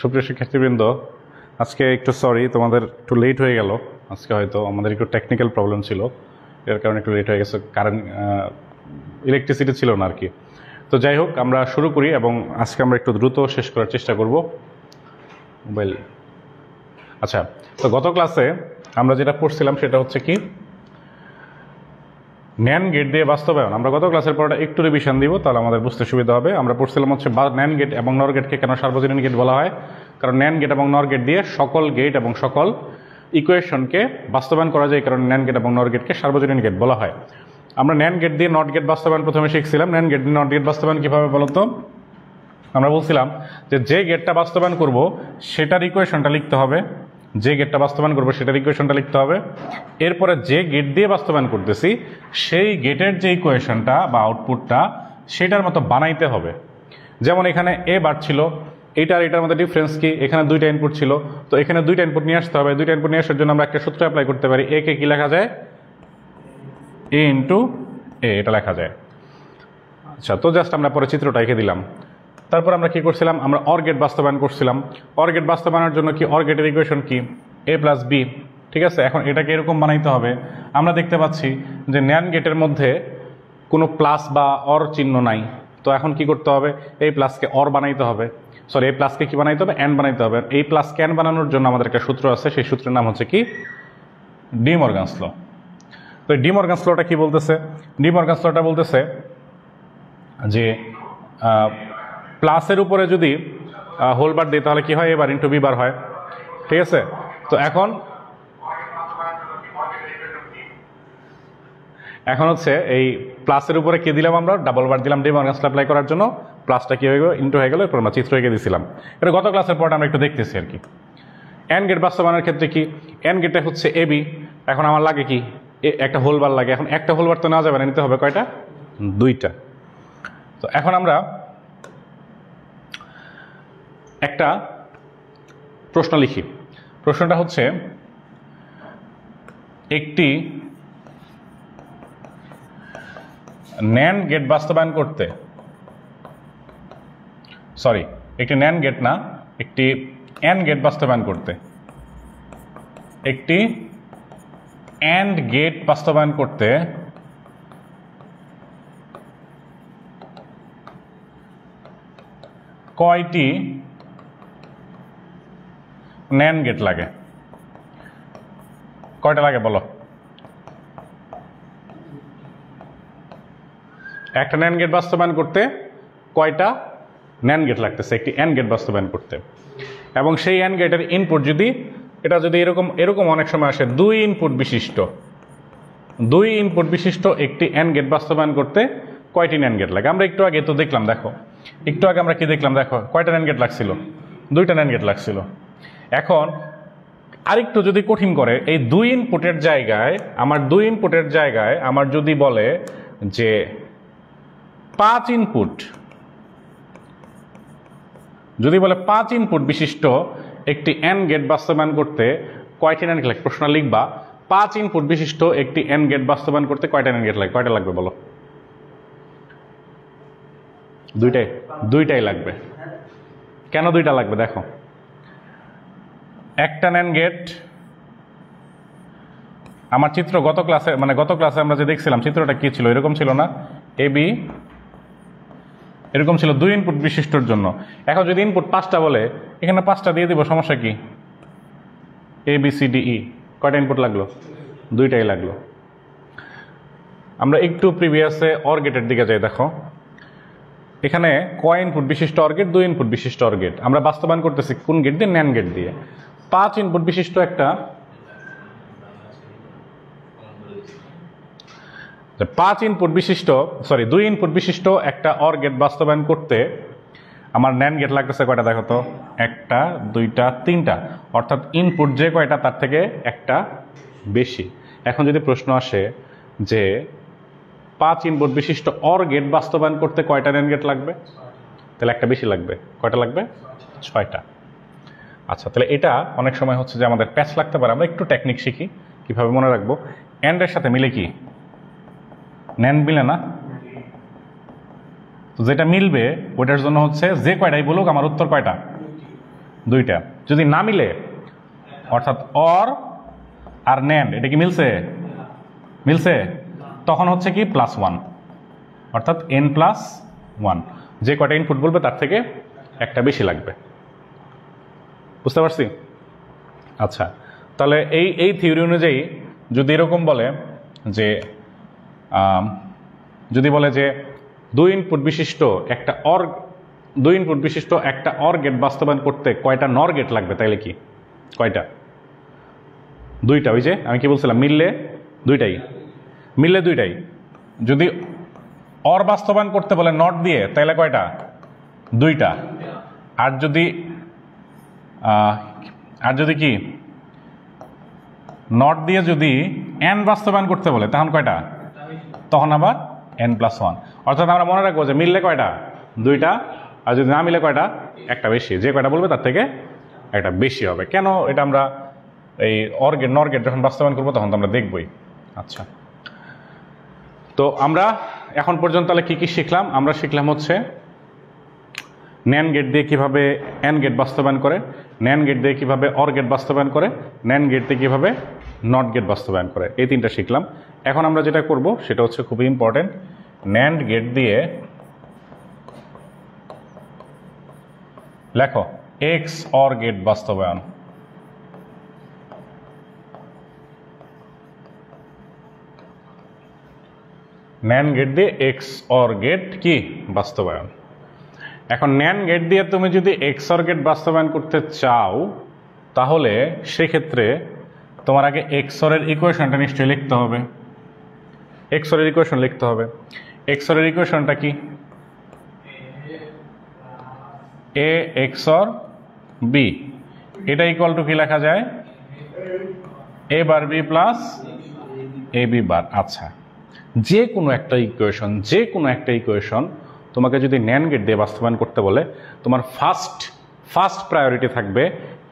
সুপ্রিয় শিক্ষার্থীবৃন্দ, আজকে একটু সরি, তোমাদের একটু লেট হয়ে গেল। আজকে হয়তো আমাদের একটু টেকনিক্যাল প্রবলেম ছিল, এর কারণে একটু লেট হয়ে গেছে। কারেন্ট ইলেকট্রিসিটি ছিল না আর কি। তো যাই হোক, আমরা শুরু করি এবং আজকে আমরা একটু দ্রুত শেষ করার চেষ্টা করব। মোবাইল আচ্ছা, তো গত ক্লাসে আমরা যেটা পড়ছিলাম সেটা হচ্ছে কি, ন্যান গেট দিয়ে বাস্তবায়ন। আমরা গত ক্লাসের পরটা একটু রিভিশন দিব, তাহলে আমাদের বুঝতে সুবিধা হবে। আমরা পড়ছিলাম হচ্ছে ন্যান গেট এবং নর গেটকে কেন সার্বজনীন গেট বলা হয়, কারণ ন্যান গেট এবং নর গেট দিয়ে সকল গেট এবং সকল ইকুয়েশনকে বাস্তবায়ন করা যায়, কারণ ন্যান গেট এবং নর গেটকে সার্বজনীন গেট বলা হয়। আমরা ন্যান গেট দিয়ে নট গেট বাস্তবায়ন প্রথমে শিখছিলাম। ন্যান গেট দিয়ে নট গেট বাস্তবায়ন কীভাবে বলতো? আমরা বলছিলাম যে গেটটা বাস্তবায়ন করব সেটার ইকুয়েশনটা লিখতে হবে, যে গেটটা বাস্তবায়ন করবো সেটার ইকুয়েশনটা লিখতে হবে। এরপরে যে গেট দিয়ে বাস্তবায়ন করতেছি সেই গেটের যে ইকুয়েশনটা বা আউটপুটটা সেটার মতো বানাইতে হবে। যেমন এখানে এ বার ছিল, এটার মধ্যে ডিফারেন্স কি? এখানে দুইটা ইনপুট ছিল, তো এখানে দুইটা ইনপুট নিয়ে আসতে হবে। দুইটা ইনপুট নিয়ে আসার জন্য আমরা একটা সূত্র অ্যাপ্লাই করতে পারি। এ কে কি লেখা যায়? এ ইন্টু এ, এটা লেখা যায়। আচ্ছা, তো জাস্ট আমরা পরে চিত্রটা এঁকে দিলাম। তারপর আমরা কি করছিলাম? আমরা অর গেট বাস্তবায়ন করছিলাম। অর গেট বাস্তবায়নের জন্য কি, অর গেটের ইকুয়েশন কি? এ প্লাস বি। ঠিক আছে, এখন এটাকে এরকম বানাইতে হবে। আমরা দেখতে পাচ্ছি যে ন্যান গেটের মধ্যে কোনো প্লাস বা অর চিহ্ন নাই, তো এখন কি করতে হবে? এই প্লাসকে অর বানাইতে হবে, সরি এই প্লাসকে কি বানাইতে হবে? অ্যান্ড বানাইতে হবে। এই প্লাসকে অ্যান্ড বানানোর জন্য আমাদের একটা সূত্র আছে, সেই সূত্রের নাম হচ্ছে কি? ডি মর্গানস ল। তো ডি মর্গানস লটা কি বলতেছে? ডি মর্গানস লটা বলতেছে যে প্লাসের উপরে যদি হোল বার দিই তাহলে কি হয়? এ বার ইন্টু বি বার হয়। ঠিক আছে, তো এখন হচ্ছে এই প্লাসের উপরে কি দিলাম? আমরা ডাবল বার দিলাম ডি মর্গানস ল অ্যাপ্লাই করার জন্য। প্লাসটা কি হয়ে গেল? ইন্টু হয়ে গেল। এরপর আমরা চিত্র এঁকে দিয়েছিলাম। এটা গত ক্লাসের পর আমরা একটু দেখতেছি আর কি। এন গেট বাস্তবায়নের ক্ষেত্রে কি, এন গেটে হচ্ছে এ বি। এখন আমার লাগে কি? একটা হোল বার লাগে। এখন একটা হোল বার তো নেওয়া যাবে না, নিতে হবে কয়টা? দুইটা। তো এখন আমরা একটা প্রশ্ন লিখি। প্রশ্নটা হচ্ছে, একটি ন্যান গেট বাস্তবায়ন করতে, সরি একটি ন্যান গেট না, একটি এন গেট বাস্তবায়ন করতে, একটি অ্যান্ড গেট বাস্তবায়ন করতে কয়টি ন্যান গেট লাগে? কয়টা লাগে বলো? একটা ন্যান গেট বাস্তবায়ন করতে কয়টা ন্যান গেট লাগতেছে একটি এন গেট বাস্তবায়ন করতে? এবং সেই এন গেটের ইনপুট যদি এরকম অনেক সময় আসে, দুই ইনপুট বিশিষ্ট একটি এন গেট বাস্তবায়ন করতে কয়টি ন্যান গেট লাগে? আমরা একটু আগে তো দেখলাম, দেখো একটু আগে আমরা কি দেখলাম? দেখো কয়টা ন্যান গেট লাগছিল? দুইটা ন্যান গেট লাগছিল। এখন আরেকটু যদি কঠিন করে, এই দুই ইনপুটের জায়গায় আমার যদি বলে যে 5 ইনপুট, যদি বলে 5 ইনপুট বিশিষ্ট একটি এন গেট বাস্তবায়ন করতে কয়টি ন্যান গেট লাগে? প্রশ্ন লিখবা, 5 ইনপুট বিশিষ্ট একটি এন গেট বাস্তবায়ন করতে কয়টা ন্যান গেট লাগে? কয়টা লাগবে বলো? দুইটাই লাগবে। কেন দুইটা লাগবে? দেখো, একটা ন্যান গেট, আমার চিত্র গত ক্লাসে আমরা যে দেখছিলাম চিত্রটা কি ছিল? এরকম ছিল না? এ বি এরকম ছিল 2 ইনপুট বিশিষ্টর জন্য। এখন যদি ইনপুট 5টা বলে, এখানে 5টা দিয়ে দিব, সমস্যা কি? এ বি সি ডি ই, কয়টা ইনপুট লাগলো? দুইটাই লাগলো। আমরা একটু প্রিভিয়াসে অর গেটের দিকে যাই। দেখো এখানে কয় ইনপুট বিশিষ্ট অর গেট? 2 ইনপুট বিশিষ্ট অর গেট। আমরা বাস্তবায়ন করতেছি কোন গেট দিয়ে? ন্যান গেট দিয়ে। 5 ইনপুট বিশিষ্ট একটা 2 ইনপুট বিশিষ্ট একটা অর গেট বাস্তবায়ন করতে আমার ন্যান গেট লাগতেছে কয়টা? দেখো তো, 1টা 2টা 3টা, অর্থাৎ ইনপুট যে কয়টা তার থেকে একটা বেশি। এখন যদি প্রশ্ন আসে যে 5 ইনপুট বিশিষ্ট অর গেট বাস্তবায়ন করতে কয়টা ন্যান গেট লাগবে? তাহলে একটা বেশি লাগবে। কয়টা লাগবে? 6টা। আচ্ছা, তাহলে এটা অনেক সময় হচ্ছে যে আমাদের প্যাচ লাগতে পারে। আমরা একটু টেকনিক শিখি কিভাবে মনে রাখবো। অ্যান্ডের সাথে মিলে কি? ন্যান মিলে না? তো যেটা মিলবে ওইটার জন্য হচ্ছে যে কয়টাই বলুক আমার উত্তর কয়টা? দুইটা। যদি না মিলে অর্থাৎ অর আর ন্যান্ড এটা কি মিলছে, মিলছে, তখন হচ্ছে কি +1 অর্থাৎ n+1, যে কয়টা ইনপুট বলবে তার থেকে একটা বেশি লাগবে। বুঝতে পারছি? আচ্ছা, তাহলে এই থিওরি অনুযায়ী যদি এরকম বলে যে যদি বলে যে 2 ইনপুট বিশিষ্ট একটা অর গেট বাস্তবায়ন করতে কয়টা নর গেট লাগবে, তাইলে কি কয়টা? দুইটা। ওই যে আমি কি বলছিলাম, মিললে দুইটাই। যদি অর বাস্তবায়ন করতে বলে নট দিয়ে তাইলে কয়টা? দুইটা। আর যদি কি নট দিয়ে যদি n বাস্তবায়ন করতে বলে তখন কয়টা? তখন আবার n+1। অর্থাৎ আমরা মনে রাখবো যে মিললে কয়টা? দুইটা। আর যদি না মিলে কয়টা? একটা বেশি। যে কয়টা বলবে তার থেকে একটা বেশি হবে। কেন এটা আমরা এই নর গেট যখন বাস্তবায়ন করবো তখন তো আমরা দেখবই। আচ্ছা, তো আমরা এখন পর্যন্ত তাহলে কি শিখলাম? আমরা শিখলাম হচ্ছে ন্যান গেট দিয়ে কিভাবে এন গেট বাস্তবায়ন করে, ন্যান গেট দিয়ে কিভাবে অর গেট বাস্তবায়ন করে, ন্যান গেট দিয়ে কিভাবে নট গেট বাস্তবায়ন করে। এই তিনটা শিখলাম। এখন আমরা যেটা করব সেটা হচ্ছে খুবই ইম্পর্টেন্ট, ন্যান্ড গেট দিয়ে লেখো এক্স অর গেট বাস্তবায়ন। ন্যান গেট দিয়ে এক্স অর গেট কি বাস্তবায়ন। এখন ন্যান গেট দিয়ে তুমি যদি এক্স অর গেট বাস্তবায়ন করতে চাও তাহলে সেক্ষেত্রে তোমার আগে এক্স অরের ইকুয়েশনটা নিশ্চয়ই লিখতে হবে। এক্স অরের ইকুয়েশন লিখতে হবে। এক্স অরের ইকুয়েশনটা কি? এ এক্স অর বি, এটা ইকুয়াল টু কি লেখা যায়? এ bar B plus A B বার। আচ্ছা, যে কোনো একটা ইকুয়েশন তোমাকে যদি ন্যান গেট দিয়ে বাস্তবায়ন করতে বলে তোমার ফার্স্ট প্রায়োরিটি থাকবে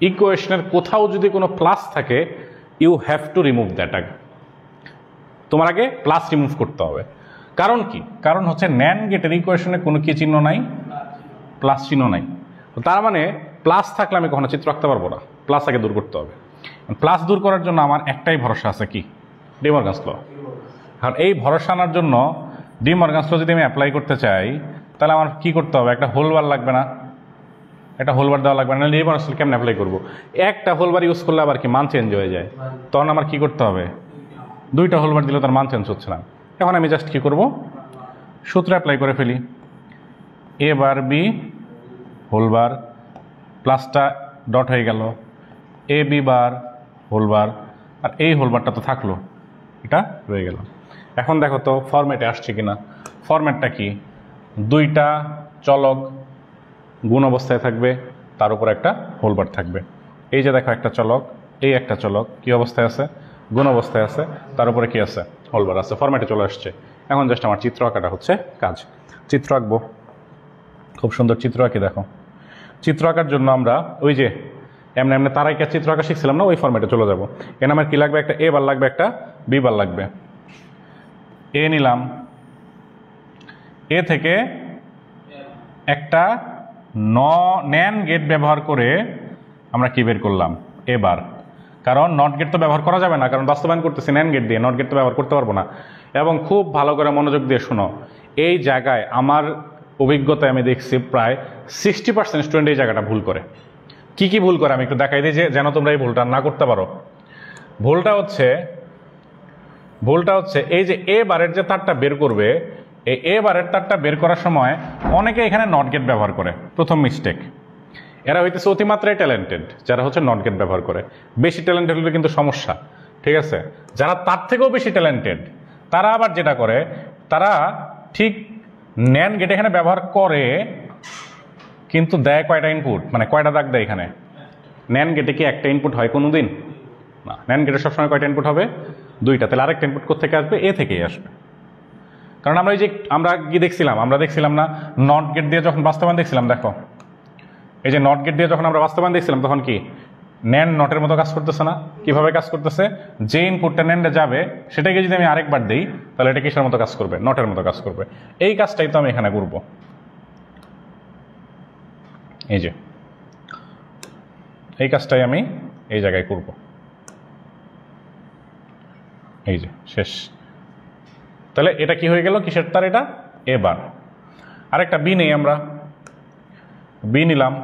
ইকুয়েশনের কোথাও যদি কোনো প্লাস থাকে you have to remove that. আগে তোমার আগে প্লাস রিমুভ করতে হবে। কারণ কি? কারণ হচ্ছে ন্যান গেটের ইকুয়েশনে কোনো কি চিহ্ন নাই? প্লাস চিহ্ন নাই। তার মানে প্লাস থাকলে আমি কখনো চিত্র আঁকতে পারবো না, প্লাস আগে দূর করতে হবে। প্লাস দূর করার জন্য আমার একটাই ভরসা আছে, কি? ডি মর্গানস ল। কারণ এই ভরসা আনার জন্য ডি মর্গানস ল যদি আমি অ্যাপ্লাই করতে চাই তাহলে আমার কি করতে হবে? একটা হোল বার লাগবে না? একটা হোল বার দেওয়া লাগবে না? ডি মর্গানস ল কেমন অ্যাপ্লাই করবো? একটা হোল বার ইউজ করলে আবার কি মান চেঞ্জ হয়ে যায়, তখন আমার কি করতে হবে? দুইটা হোল বার দিলে তার মান চেঞ্জ হচ্ছে না। এখন আমি জাস্ট কি করব? সূত্র অ্যাপ্লাই করে ফেলি। এ বার বি হোল বার প্লাসটা ডট হয়ে গেল, এ বি বার হোল বার, আর এই হোল বারটা তো থাকলো, এটা রয়ে গেল। এখন দেখো তো ফরম্যাটে আসছে কিনা। ফরম্যাটটা কি? দুইটা চলক গুণ অবস্থায় থাকবে, তার উপর একটা হোল বার থাকবে। এই যে দেখো একটা চলক, এই একটা চলক কি অবস্থায় আছে? গুণ অবস্থায় আছে, তার উপরে কি আছে? হোল বার আছে। ফরম্যাটে চলে আসছে। এখন জাস্ট আমার চিত্র আঁকাটা হচ্ছে কাজ। চিত্র আঁকবো, খুব সুন্দর চিত্র আঁকি। দেখো চিত্র আঁকার জন্য আমরা ওই যে এমনি তারাই চিত্র আঁকা শিখছিলাম না, ওই ফরম্যাটে চলে যাবো। এখানে আমার কি লাগবে? একটা এ বার লাগবে, একটা বি বার লাগবে। এ নিলাম, এ থেকে একটা ন্যান গেট ব্যবহার করে আমরা কি বের করলাম? এ বার। কারণ নট গেট তো ব্যবহার করা যাবে না, কারণ বাস্তবায়ন করতেছি ন্যান গেট দিয়ে, নট গেট তো ব্যবহার করতে পারবো না। এবং খুব ভালো করে মনোযোগ দিয়ে শোনো, এই জায়গায় আমার অভিজ্ঞতায় আমি দেখছি প্রায় 60% স্টুডেন্ট এই জায়গাটা ভুল করে। কি ভুল করে আমি একটু দেখাই দিই, যে যেন তোমরা এই ভুলটা না করতে পারো। ভুলটা হচ্ছে এই যে এ বারের যে তারটা বের করবে, এই এ বারের তারটা বের করার সময় অনেকে এখানে নট গেট ব্যবহার করে। প্রথম মিস্টেক। এরা হইতেছে অতিমাত্রায় ট্যালেন্টেড যারা হচ্ছে নট গেট ব্যবহার করে। বেশি ট্যালেন্টেড হলে কিন্তু সমস্যা, ঠিক আছে? যারা তার থেকেও বেশি ট্যালেন্টেড তারা আবার যেটা করে, তারা ঠিক ন্যান গেট এখানে ব্যবহার করে কিন্তু দেয় কয়টা ইনপুট, মানে কয়টা দাগ দেয় এখানে? ন্যান গেটে কি একটা ইনপুট হয় কোনো দিন? না, ন্যান গেটে সবসময় কয়টা ইনপুট হবে? দুইটা। তাহলে আরেকটা ইনপুট কোথেকে আসবে? এ থেকেই আসবে। কারণ আমরা কি দেখছিলাম? আমরা দেখছিলাম না নট গেট দিয়ে যখন বাস্তবায়ন দেখছিলাম, দেখো এই যে নট গেট দিয়ে যখন আমরা বাস্তবায়ন দেখছিলাম তখন কি ন্যান নটের মতো কাজ করতেছে না? কিভাবে কাজ করতেছে? যে ইনপুটটা ন্যান্ডে যাবে সেটাকে যদি আমি আরেকবার দিই তাহলে এটা কিসের মতো কাজ করবে? নটের মতো কাজ করবে। এই কাজটাই তো আমি এখানে করব। এই যে এই কাজটাই আমি এই জায়গায় করব। এই যে শেষ। তাহলে এটা কি হয়ে গেল, কিসের তার এটা? এ বার। আরেকটা বি নেই, আমরা বি নিলাম,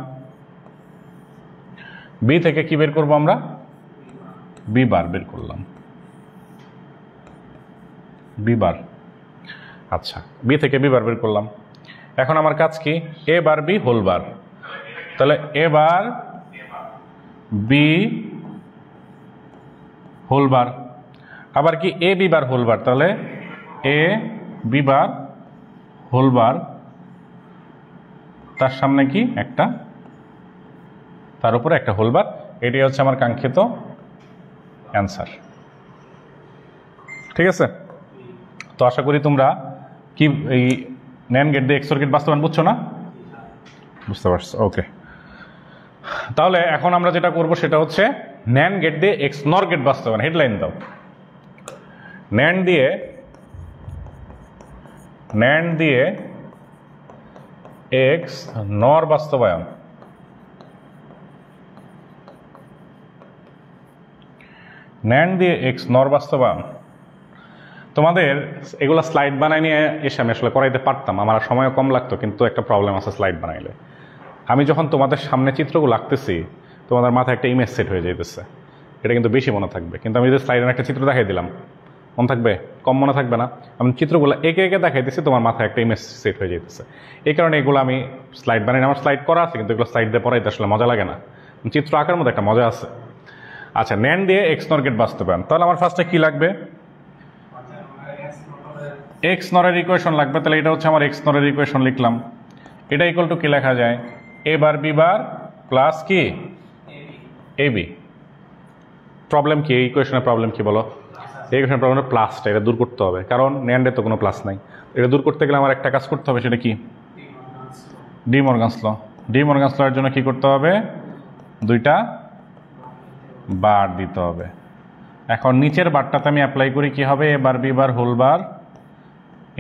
বি থেকে কি বের করব আমরা? বি বার বের করলাম, বি বার। আচ্ছা, বি থেকে বি বার বের করলাম। এখন আমার কাজ কি? A bar B whole bar. তাহলে এ বার বি হোল বার, আবার কি এ বি বার হোল বার। তাহলে এ বি বার হোল বার, তার সামনে কি একটা, তার উপরে একটা হোল বার। এটি হচ্ছে আমার কাঙ্ক্ষিত অ্যান্সার। ঠিক আছে? তো আশা করি তোমরা কি এই ন্যান্ড গেট দিয়ে এক্সঅর গেট বাস্তবায়ন বুঝছো না? বুঝতে পারছো? ওকে। তাহলে এখন আমরা যেটা করব সেটা হচ্ছে ন্যান্ড গেট দিয়ে এক্স নর গেট বাস্তবায়ন। হেডলাইন দাও, ন্যান্ড দিয়ে এক্স নর বাস্তবায়ন। ন্যান্ড দিয়ে এক্স নর বাস্তবায়ন। তোমাদের এগুলো স্লাইড বানাই নিয়ে এসে আমি আসলে করাইতে পারতাম, আমার সময়ও কম লাগতো, কিন্তু একটা প্রবলেম আছে স্লাইড বানাইলে। আমি যখন তোমাদের সামনে চিত্রগুলো আঁকতেছি তোমাদের মাথায় একটা ইমেজ সেট হয়ে যাইতেছে, এটা কিন্তু বেশি মনে থাকবে। কিন্তু আমি যদি স্লাইডের একটা চিত্র দেখাই দিলাম, মনে থাকবে? কম মনে থাকবে না? আমি চিত্রগুলো একে একে দেখাইতেছি, তোমার মাথায় একটা ইমেজ সেট হয়ে যেতেছে। এই কারণে এগুলো আমি স্লাইড বানাই। আমার স্লাইড করা আছে, কিন্তু এগুলো স্লাইড দিয়ে পড়াইতে আসলে মজা লাগে না। চিত্র আঁকার মধ্যে একটা মজা আছে। আচ্ছা, ন্যান্ড দিয়ে এক্স নর গেট বাস্তবায়ন। তাহলে আমার ফার্স্টে কি লাগবে? এক্স নরের ইকুয়েশন লাগবে। তাহলে এটা হচ্ছে আমার এক্স নরের ইকুয়েশন লিখলাম। এটা ইকুয়াল টু কি লেখা যায়? এ বার বি বার প্লাস কি এ বি। প্রবলেম কি? এই ইকুয়েশনের প্রবলেম কি বলো? এই ইকুয়েশনের প্রবলেম প্লাসটা, এটা দূর করতে হবে, কারণ ন্যান্ডে তো কোনো প্লাস নাই। এটা দূর করতে গেলে আমার একটা কাজ করতে হবে, সেটা কি? ডি মর্গানস ল। ডি মর্গানস ল এর জন্য কি করতে হবে? দুইটা বার দিতে হবে। এখন নিচের বারটাতে আমি অ্যাপ্লাই করি, কি হবে? A bar B bar whole bar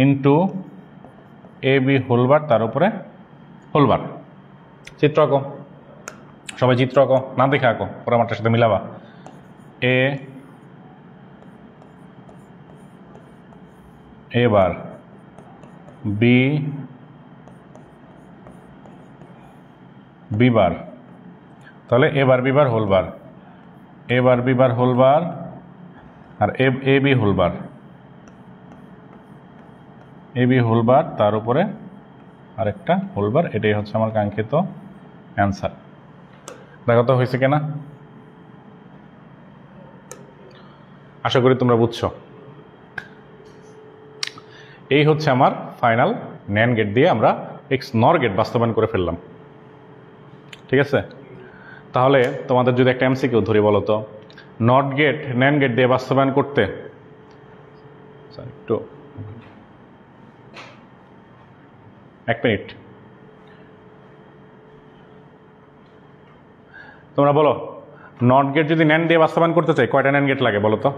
into A B whole bar, তার উপরে হোল বার। চিত্র আঁকো, সবাই চিত্র আঁকো, না দেখে আঁকো, পরে আমারটার সাথে মিলাবা। এ বার বি বি বার, তাহলে A bar B bar whole bar, A bar B bar whole bar আর A B whole bar, A B whole bar, তার উপরে আরেকটা হোল বার। এটাই হচ্ছে আমার কাঙ্ক্ষিত অ্যান্সার। দেখো তো হয়েছে কিনা? আশা করি তোমরা বুঝছো। এই হচ্ছে আমার ফাইনাল ন্যান্ড গেট দিয়ে আমরা এক্স নর গেট বাস্তবায়ন করে ফেললাম। ঠিক আছে? তাহলে তোমাদের যদি একটা এমসিকিউ ধরি, বলো তো নট গেট ন্যান্ড গেট দিয়ে বাস্তবায়ন করতে, একটু এক মিনিট, তোমরা বলো নট গেট যদি ন্যান্ড দিয়ে বাস্তবায়ন করতে চাই কয়টা ন্যান্ড গেট লাগে বলো তো?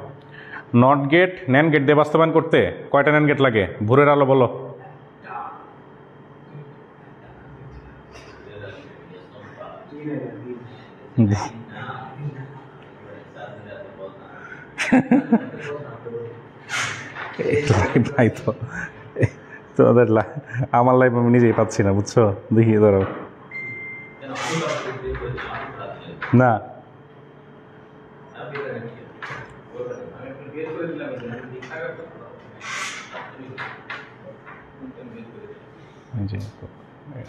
নট গেট ন্যান্ড গেট দিয়ে বাস্তবায়ন করতে কয়টা ন্যান্ড গেট লাগে? ভোরের আলো বলো। তাই তো, তোমাদের আমার লাইফ আমি নিজেই পাচ্ছি না, বুঝছো? দেখিয়ে ধরো না।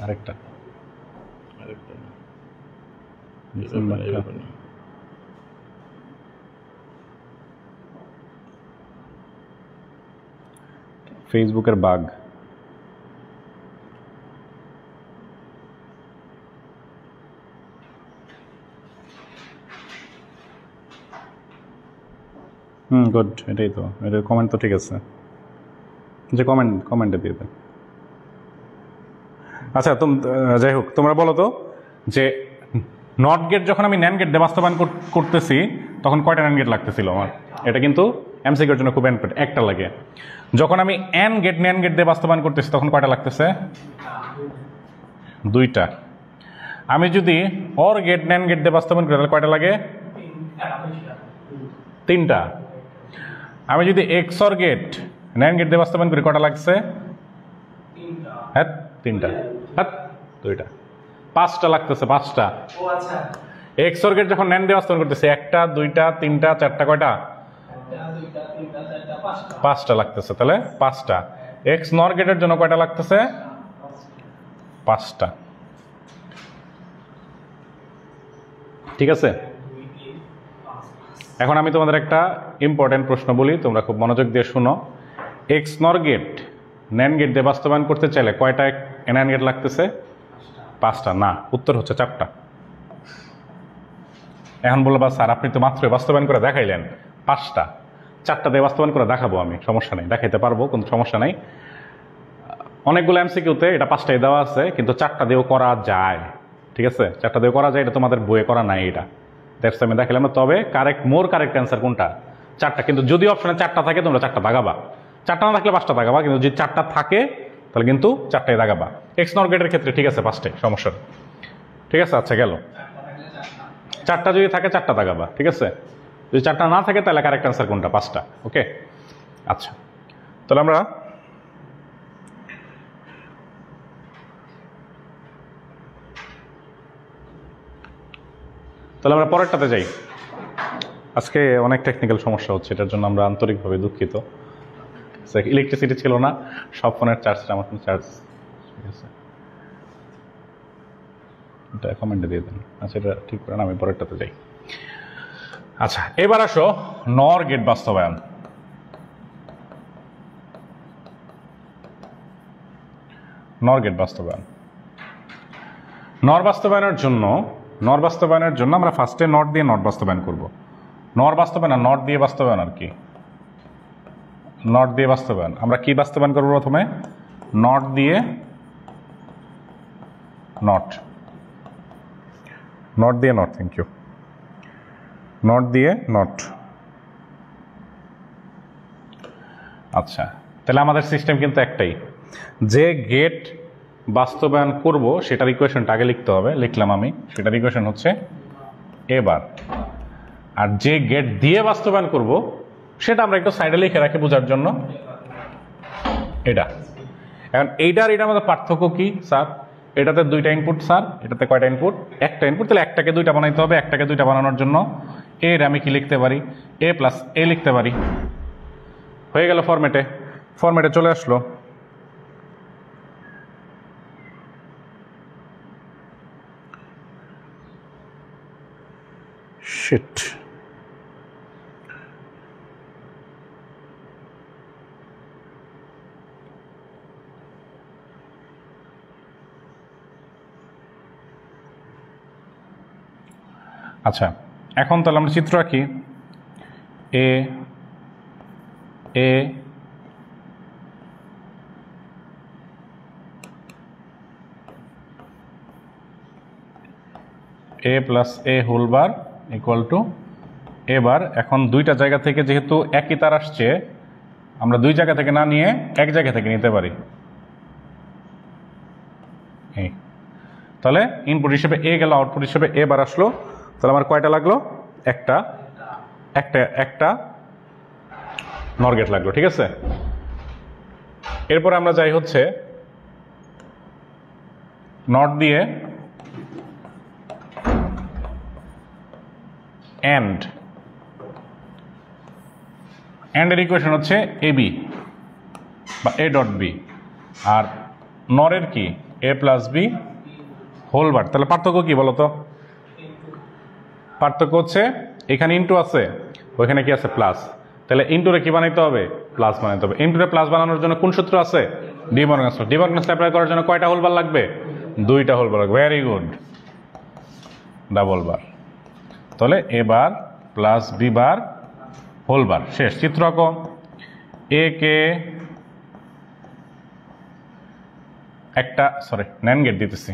আরেকটা ফেসবুকের বাগ। গুড, এটাই তো, এটার কমেন্ট তো ঠিক আছে, যে কমেন্টে দিয়ে দেন। আচ্ছা, যাই হোক, তোমরা বলো তো যে নট গেট যখন আমি ন্যান্ড গেট দিয়ে বাস্তবায়ন করতেছি তখন কয়টা ন্যান্ড গেট লাগতেছিল আমার? এটা কিন্তু এমসিকিউর জন্য খুব ইম্পর্টেন্ট, একটা লাগে। যখন আমি ন্যান্ড গেট দিয়ে বাস্তবায়ন করতেছি তখন কয়টা লাগতেছে? দুইটা। আমি যদি অর গেট ন্যান্ড গেট দিয়ে বাস্তবায়ন করি তাহলে কয়টা লাগে? 3টা। আমি যদি XOR gate NAND gate দিয়ে বাস্তবায়ন করি কয়টা লাগছে? হ্যাঁ 3টা। হ্যাঁ 2টা। 5টা লাগতেছে, 5টা। এক্স অর গেট যখন ন্যান্ড দিয়ে বাস্তবায়ন করতেছে 1টা 2টা 3টা 4টা, কয়টা? 5টা লাগতেছে, তাহলে 5টা। এক্স নর গেটের জন্য কয়টা লাগতেছে? 5টা। ঠিক আছে, এখন আমি তোমাদের একটা ইম্পর্টেন্ট প্রশ্ন বলি, তোমরা খুব মনোযোগ দিয়ে শুনো। এক্স নর গেট ন্যান্ড গেট দিয়ে বাস্তবায়ন করতে চাইলে কয়টা ন্যান্ড গেট লাগতেছে? 5টা। না, উত্তর হচ্ছে 4টা। এখন বলবো স্যার আপনি তো মাত্র বাস্তবায়ন করে দেখাইলেন 5টা, 4টা দিয়ে বাস্তবায়ন করে দেখাবো আমি, সমস্যা নেই, দেখাইতে পারবো, কোনো সমস্যা নাই। অনেকগুলো এমসিকিউতে এটা 5টাই দেওয়া আছে, কিন্তু 4টা দিয়েও করা যায়। ঠিক আছে, 4টা দিয়েও করা যায়, এটা তোমাদের বইয়ে করা নাই, এটা দ্যাটস আমি দেখালাম না। তবে মোর কারেক্ট অ্যান্সার কোনটা? 4টা। কিন্তু যদি অপশনে 4টা থাকে তোমরা 4টা দাগাবা, 4টা না থাকলে 5টা দাগাবা, কিন্তু যদি 4টা থাকে তাহলে কিন্তু 4টাই দাগাবা। এক্স নর গেটের ক্ষেত্রে ঠিক আছে 5টাই, সমস্যা নেই। ঠিক আছে, আচ্ছা গেল। 4টা যদি থাকে 4টা দাগাবা, ঠিক আছে। যদি 4টা না থাকে তাহলে কারেক্ট অ্যান্সার কোনটা? 5টা। ওকে, আচ্ছা তাহলে আমরা পরেরটাতে যাই। আজকে অনেক টেকনিক্যাল সমস্যা হচ্ছে, এটার জন্য আমরা আন্তরিকভাবে দুঃখিত। ইলেকট্রিসিটি ছিল না, সব ফোনের চার্জ, আমার ফোন চার্জ। ঠিক আছে, এটা কমেন্টে দিয়ে দেন। আচ্ছা এটা ঠিক করেন, আমি পরেরটাতে যাই। আচ্ছা এবার আসো নর গেট বাস্তবায়ন। নর গেট বাস্তবায়ন, নর বাস্তবায়নের জন্য আমরা ফার্স্টে নট দিয়ে নট বাস্তবায়ন করব। নর বাস্তবায়ন আর নট দিয়ে বাস্তবায়ন আর কি? নট দিয়ে বাস্তবায়ন। আমরা কি বাস্তবায়ন করব? প্রথমে নট দিয়ে নট, নট দিয়ে নট, থ্যাংক ইউ, নট দিয়ে নট। আচ্ছা তাহলে আমাদের সিস্টেম কিন্তু একটাই, যে গেট বাস্তবায়ন করব সেটার ইকুয়েশনটা আগে লিখতে হবে। লিখলাম আমি, সেটার ইকুয়েশন হচ্ছে এবার। আর যে গেট দিয়ে বাস্তবায়ন করব সেটা আমরা একটু সাইডে লিখে রাখি বোঝার জন্য, এটা। এখন এটার মধ্যে পার্থক্য কি স্যার? এটাতে 2টা ইনপুট স্যার, এটাতে কয়টা ইনপুট? 1টা ইনপুট। তাহলে একটাকে 2টা বানাইতে হবে, একটাকে 2টা বানানোর জন্য এর আমি কি লিখতে পারি? a প্লাস এ লিখতে পারি। হয়ে গেল, ফরম্যাটে চলে আসলো। শিট, আচ্ছা এখন তাহলে আমরা চিত্র আঁকি। A A A plus A whole bar equal to A bar. এখন 2টা জায়গা থেকে যেহেতু একই তার আসছে, আমরা 2 জায়গা থেকে না নিয়ে এক জায়গা থেকে নিতে পারি। তাহলে ইনপুট হিসেবে এ গেল, আউটপুট হিসেবে এ বার আসলো। তাহলে আমার কয়টা লাগলো? একটা নর গেট লাগলো। ঠিক আছে, এরপরে আমরা যাই হচ্ছে নট দিয়ে এন্ড এর ইকুয়েশন হচ্ছে এ বি বা এ ডট বি, আর নরের কি? এ প্লাস বি হোল বার। তাহলে পার্থক্য কি বলতো? পার্থক্য হচ্ছে এখানে ইন্টু আছে, ওইখানে কি আছে? প্লাস। তাহলে ইন্টুরে কি বানাইতে হবে? প্লাস বানাইতে হবে। ইন্টুরে প্লাস বানানোর জন্য কোন সূত্র আছে? ডি মর্গানস ল। ডি মর্গানস ল অ্যাপ্লাই করার জন্য কয়টা হোল বার লাগবে? 2টা হোল বার লাগবে। Very good, double bar. তাহলে A bar plus B bar whole bar. শেষ। চিত্র আঁকো। এ কে একটা ন্যান্ড গেট দিতেছি,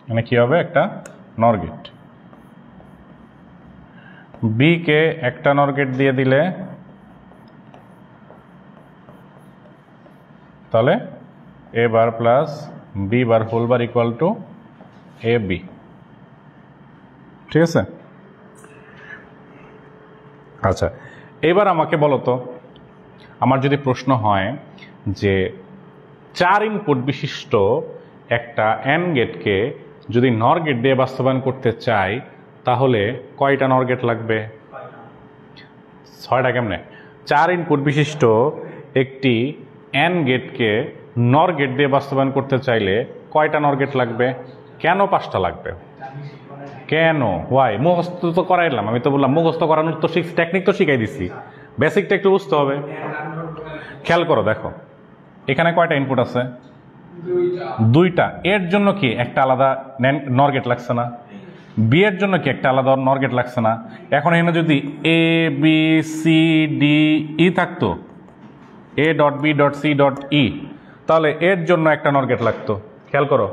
মানে কি হবে? একটা নর গেট। বি কে একটা নর গেট দিয়ে দিলে তাহলে A bar plus B bar whole bar equal to A B. ঠিক আছে? আচ্ছা, এবার আমাকে বলো তো, আমার যদি প্রশ্ন হয় যে 4 ইনপুট বিশিষ্ট একটা অ্যান্ড গেটকে যদি নর গেট দিয়ে বাস্তবায়ন করতে চাই তাহলে কয়টা নর গেট লাগবে? 6টা। কেমনে? 4 ইনপুট বিশিষ্ট একটি অ্যান্ড গেটকে নর গেট দিয়ে বাস্তবায়ন করতে চাইলে কয়টা নর গেট লাগবে? কেন 5টা লাগবে? কেন? ওয়াই? মুখস্থ তো করাইলাম, আমি তো বললাম মুখস্থ করানোর তো টেকনিক তো শিখাই দিচ্ছি, বেসিকটা একটু বুঝতে হবে। খেয়াল করো, দেখো এখানে কয়টা ইনপুট আছে? 2টা। এর জন্য কি একটা আলাদা নর গেট লাগছে না? বি এর জন্য কি একটা আলাদা নর গেট লাগছে না? এখন এখানে যদি A B C D E থাকতো, A dot B dot C dot E, তাহলে এর জন্য একটা নর গেট লাগতো। খেয়াল করো,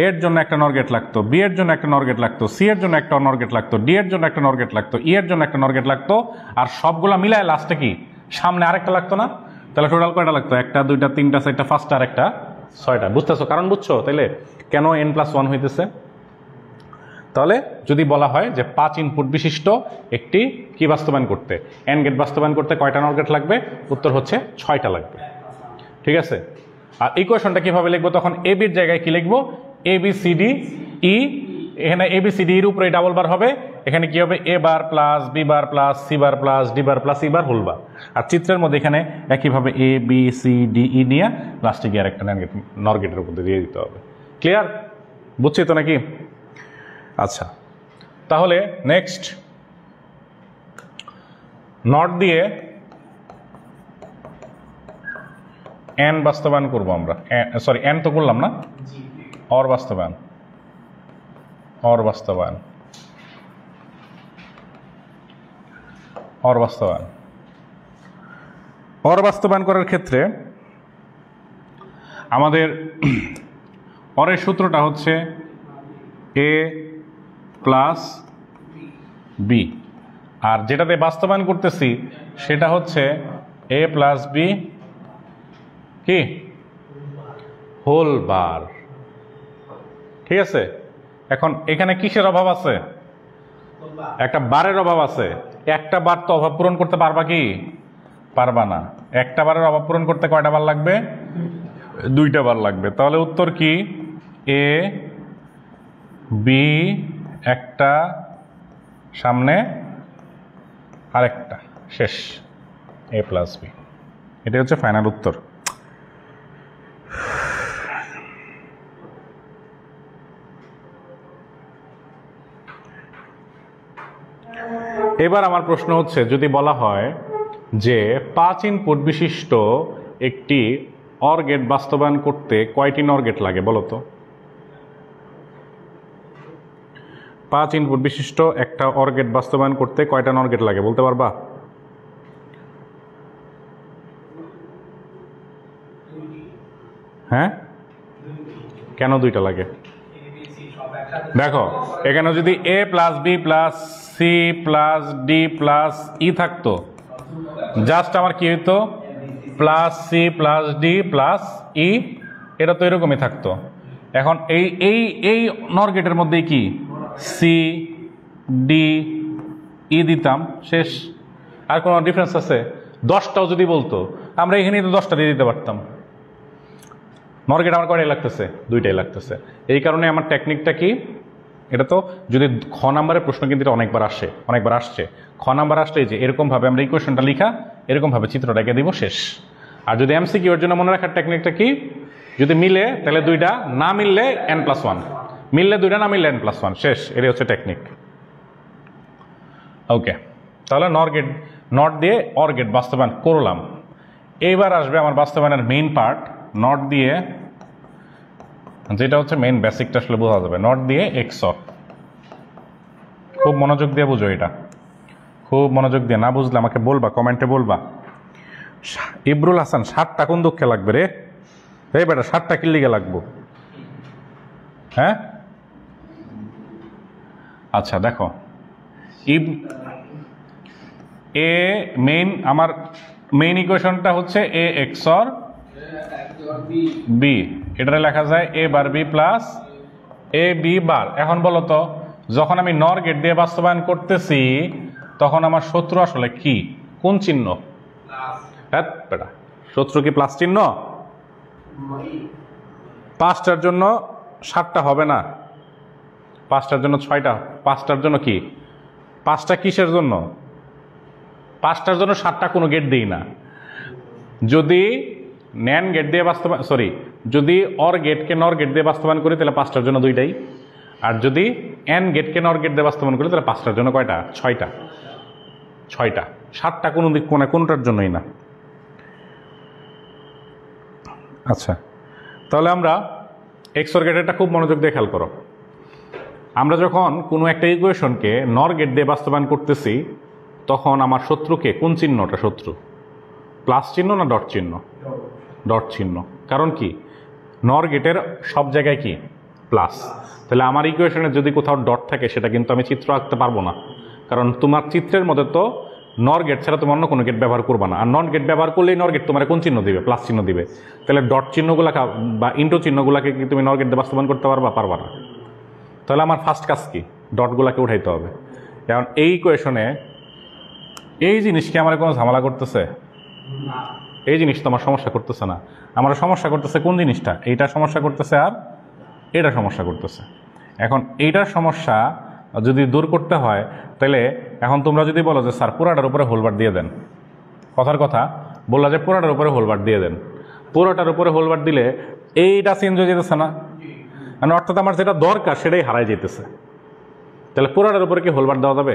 এর জন্য একটা নর গেট লাগতো, বি এর জন্য একটা নর গেট লাগতো, সি এর জন্য একটা নর গেট লাগতো, ডি এর জন্য একটা নর গেট লাগতো, ই এর জন্য একটা নর গেট লাগতো, আর সবগুলা মিলায় লাস্টে কি সামনে আরেকটা লাগতো না? তাহলে টোটাল কয়টা লাগতো? 1টা 2টা 3টা 4টা 5টা আর একটা 6টা। বুঝতেছো? কারণ বুঝছো তাইলে কেন n+1 হইতেছে? তাহলে যদি বলা হয় যে 5 ইনপুট বিশিষ্ট একটি কি বাস্তবায়ন করতে, এন গেট বাস্তবায়ন করতে কয়টা নর গেট লাগবে? উত্তর হচ্ছে 6টা লাগবে। ঠিক আছে? আর ইকুয়েশনটা কিভাবে লিখবো তখন? এ বির জায়গায় কি লিখবো? এ বি সি ডি ই, এখানে এ বি সি ডি এর উপরে ডাবল বার হবে, এখানে কি হবে? A bar plus B bar plus C bar plus D bar plus E bar whole bar. আর চিত্রের মধ্যে এখানে একইভাবে A B C D E নিয়ে লাস্টে গিয়ে আরেকটা নর গেটের উপর দিয়ে দিতে হবে। ক্লিয়ার? বুঝছি তো নাকি? আচ্ছা, তাহলে নেক্সট নট দিয়ে এন বাস্তবায়ন করবো আমরা। সরি, এন তো করলাম না, অর বাস্তবায়ন। অর বাস্তবায়ন, অর বাস্তবায়ন, অর বাস্তবায়ন করার ক্ষেত্রে আমাদের অরের সূত্রটা হচ্ছে এ প্লাস বি, আর যেটাতে বাস্তবায়ন করতেছি সেটা হচ্ছে এ প্লাস বি কি হোল বার। ঠিক আছে? এখন এখানে কিসের অভাব আছে? একটা বারের অভাব আছে। একটা বার তো অভাব পূরণ করতে পারবা কি? পারবা না। একটা বারের অভাব পূরণ করতে কয়টা বার লাগবে? 2টা বার লাগবে। তাহলে উত্তর কি? এ বি একটা, সামনে আরেকটা, শেষ এ প্লাস বি। এটাই হচ্ছে ফাইনাল উত্তর। এবার আমার প্রশ্ন হচ্ছে, যদি বলা হয় যে 5 ইনপুট বিশিষ্ট একটি অর গেট বাস্তবায়ন করতে কয়টি নর গেট লাগে বলো তো? 5 ইনপুট বিশিষ্ট একটা অর গেট বাস্তবায়ন করতে কয়টা নর গেট লাগে বলতে পারবা? হ্যাঁ, কেন 2টা লাগে? দেখো এখানে যদি A plus B plus C plus D plus E থাকতো, জাস্ট আমার কি হইতো? Plus C plus D plus E, এটা তো এরকমই থাকতো। এখন এই এই এই নর গেটের মধ্যে কি সি ডি ই দিতাম, শেষ। আর কোনো ডিফারেন্স আছে? 10টাও যদি বলতো আমরা এখানেই তো 10টা দিয়ে দিতে পারতাম। নর গেট আমার কয়টাই লাগতেছে? 2টাই লাগতেছে। এই কারণে আমার টেকনিকটা কি, এটা তো যদি খ নাম্বারের প্রশ্ন কিন্তু এটা অনেকবার আসছে। খ নাম্বার আসলে যে এরকমভাবে আমরা ইকুয়েশনটা লিখা, এরকমভাবে চিত্রটা এঁকে দিব, শেষ। আর যদি এমসিকিউ এর জন্য মনে রাখার টেকনিকটা কি, যদি মিলে তাহলে 2টা, না মিললে n+1, মিললে 2টা, না মিললে n+1, শেষ। এটাই হচ্ছে টেকনিক। ওকে, তাহলে নট দিয়ে অর গেট বাস্তবায়ন করলাম। এইবার আসবে আমার বাস্তবায়নের মেইন পার্ট, নট দিয়ে, যেটা হচ্ছে মেইন বেসিকটা আসলে বোঝা যাবে। নট দিয়ে এক্সর, খুব মনোযোগ দিয়ে বুঝো, এটা খুব মনোযোগ দিয়ে, না বুঝলে আমাকে বলবা, কমেন্টে বলবা। ইবরুল হাসান 7টা কোন দুঃখে লাগবে রে? এই বেটা 7টা কি লিগে লাগবো? হ্যাঁ, আচ্ছা দেখো, এ মেইন, আমার মেইন ইকুয়েশনটা হচ্ছে এ এক্সর বি, এটা লেখা যায় এ bar B plus A B বার। এখন বলো তো, যখন আমি নর গেট দিয়ে বাস্তবায়ন করতেছি তখন আমার শত্রু আসলে কি, কোন চিহ্ন? বেটা, শত্রু কি প্লাস চিহ্ন? 5টার জন্য 7টা হবে না, 5টার জন্য 6টা, 5টার জন্য কি 5টা কিসের জন্য? 5টার জন্য 7টা কোনো গেট দিই না। যদি ন্যান গেট দিয়ে বাস্তবায়ন, সরি, যদি অর গেটকে নর গেট দিয়ে বাস্তবায়ন করি তাহলে 5টার জন্য 2টাই, আর যদি এন গেটকে নর গেট দিয়ে বাস্তবায়ন করি তাহলে 5টার জন্য কয়টা? 6টা। 7টা কোনো দিক কোনোটার জন্যই না। আচ্ছা, তাহলে আমরা এক্সর গেটেরটা খুব মনোযোগ দিয়ে খেয়াল করো। আমরা যখন কোনো একটা ইকুয়েশনকে নর গেট দিয়ে বাস্তবায়ন করতেছি তখন আমার শত্রুকে কোন চিহ্নটা শত্রু? প্লাস চিহ্ন না ডট চিহ্ন? ডট চিহ্ন। কারণ কি, নর গেটের সব জায়গায় কি প্লাস। তাহলে আমার ইকুয়েশনে যদি কোথাও ডট থাকে সেটা কিন্তু আমি চিত্র আঁকতে পারবো না, কারণ তোমার চিত্রের মধ্যে তো নর গেট ছাড়া তুমি অন্য কোনো গেট ব্যবহার করবা না। আর নট গেট ব্যবহার করলেই নর গেট তোমার কোন চিহ্ন দিবে? প্লাস চিহ্ন দিবে। তাহলে ডট চিহ্নগুলোকে বা ইন্টু চিহ্নগুলোকে কি তুমি নর গেট দিয়ে বাস্তবায়ন করতে পারবা? পারবা না। তাহলে আমার ফার্স্ট কাজ কি, ডটগুলোকে উঠাইতে হবে। কারণ এই ইকুয়েশনে এই জিনিস কি আমার কোনো ঝামেলা করতেছে? এই জিনিস তো আমার সমস্যা করতেছে না। আমার সমস্যা করতেছে কোন জিনিসটা? এইটা সমস্যা করতেছে আর এটা সমস্যা করতেছে। এখন এইটার সমস্যা যদি দূর করতে হয় তাহলে এখন তোমরা যদি বলো যে স্যার পুরাটার উপরে হোলবার দিয়ে দেন, কথার কথা বললা যে পুরাটার উপরে হোলবার দিয়ে দেন, পুরোটার উপরে হোলবার দিলে এইটা চেঞ্জ হয়ে যেতেছে না? মানে অর্থাৎ আমার যেটা দরকার সেটাই হারাই যেতেছে। তাহলে পুরোটার উপরে কি হোলবার দেওয়া যাবে?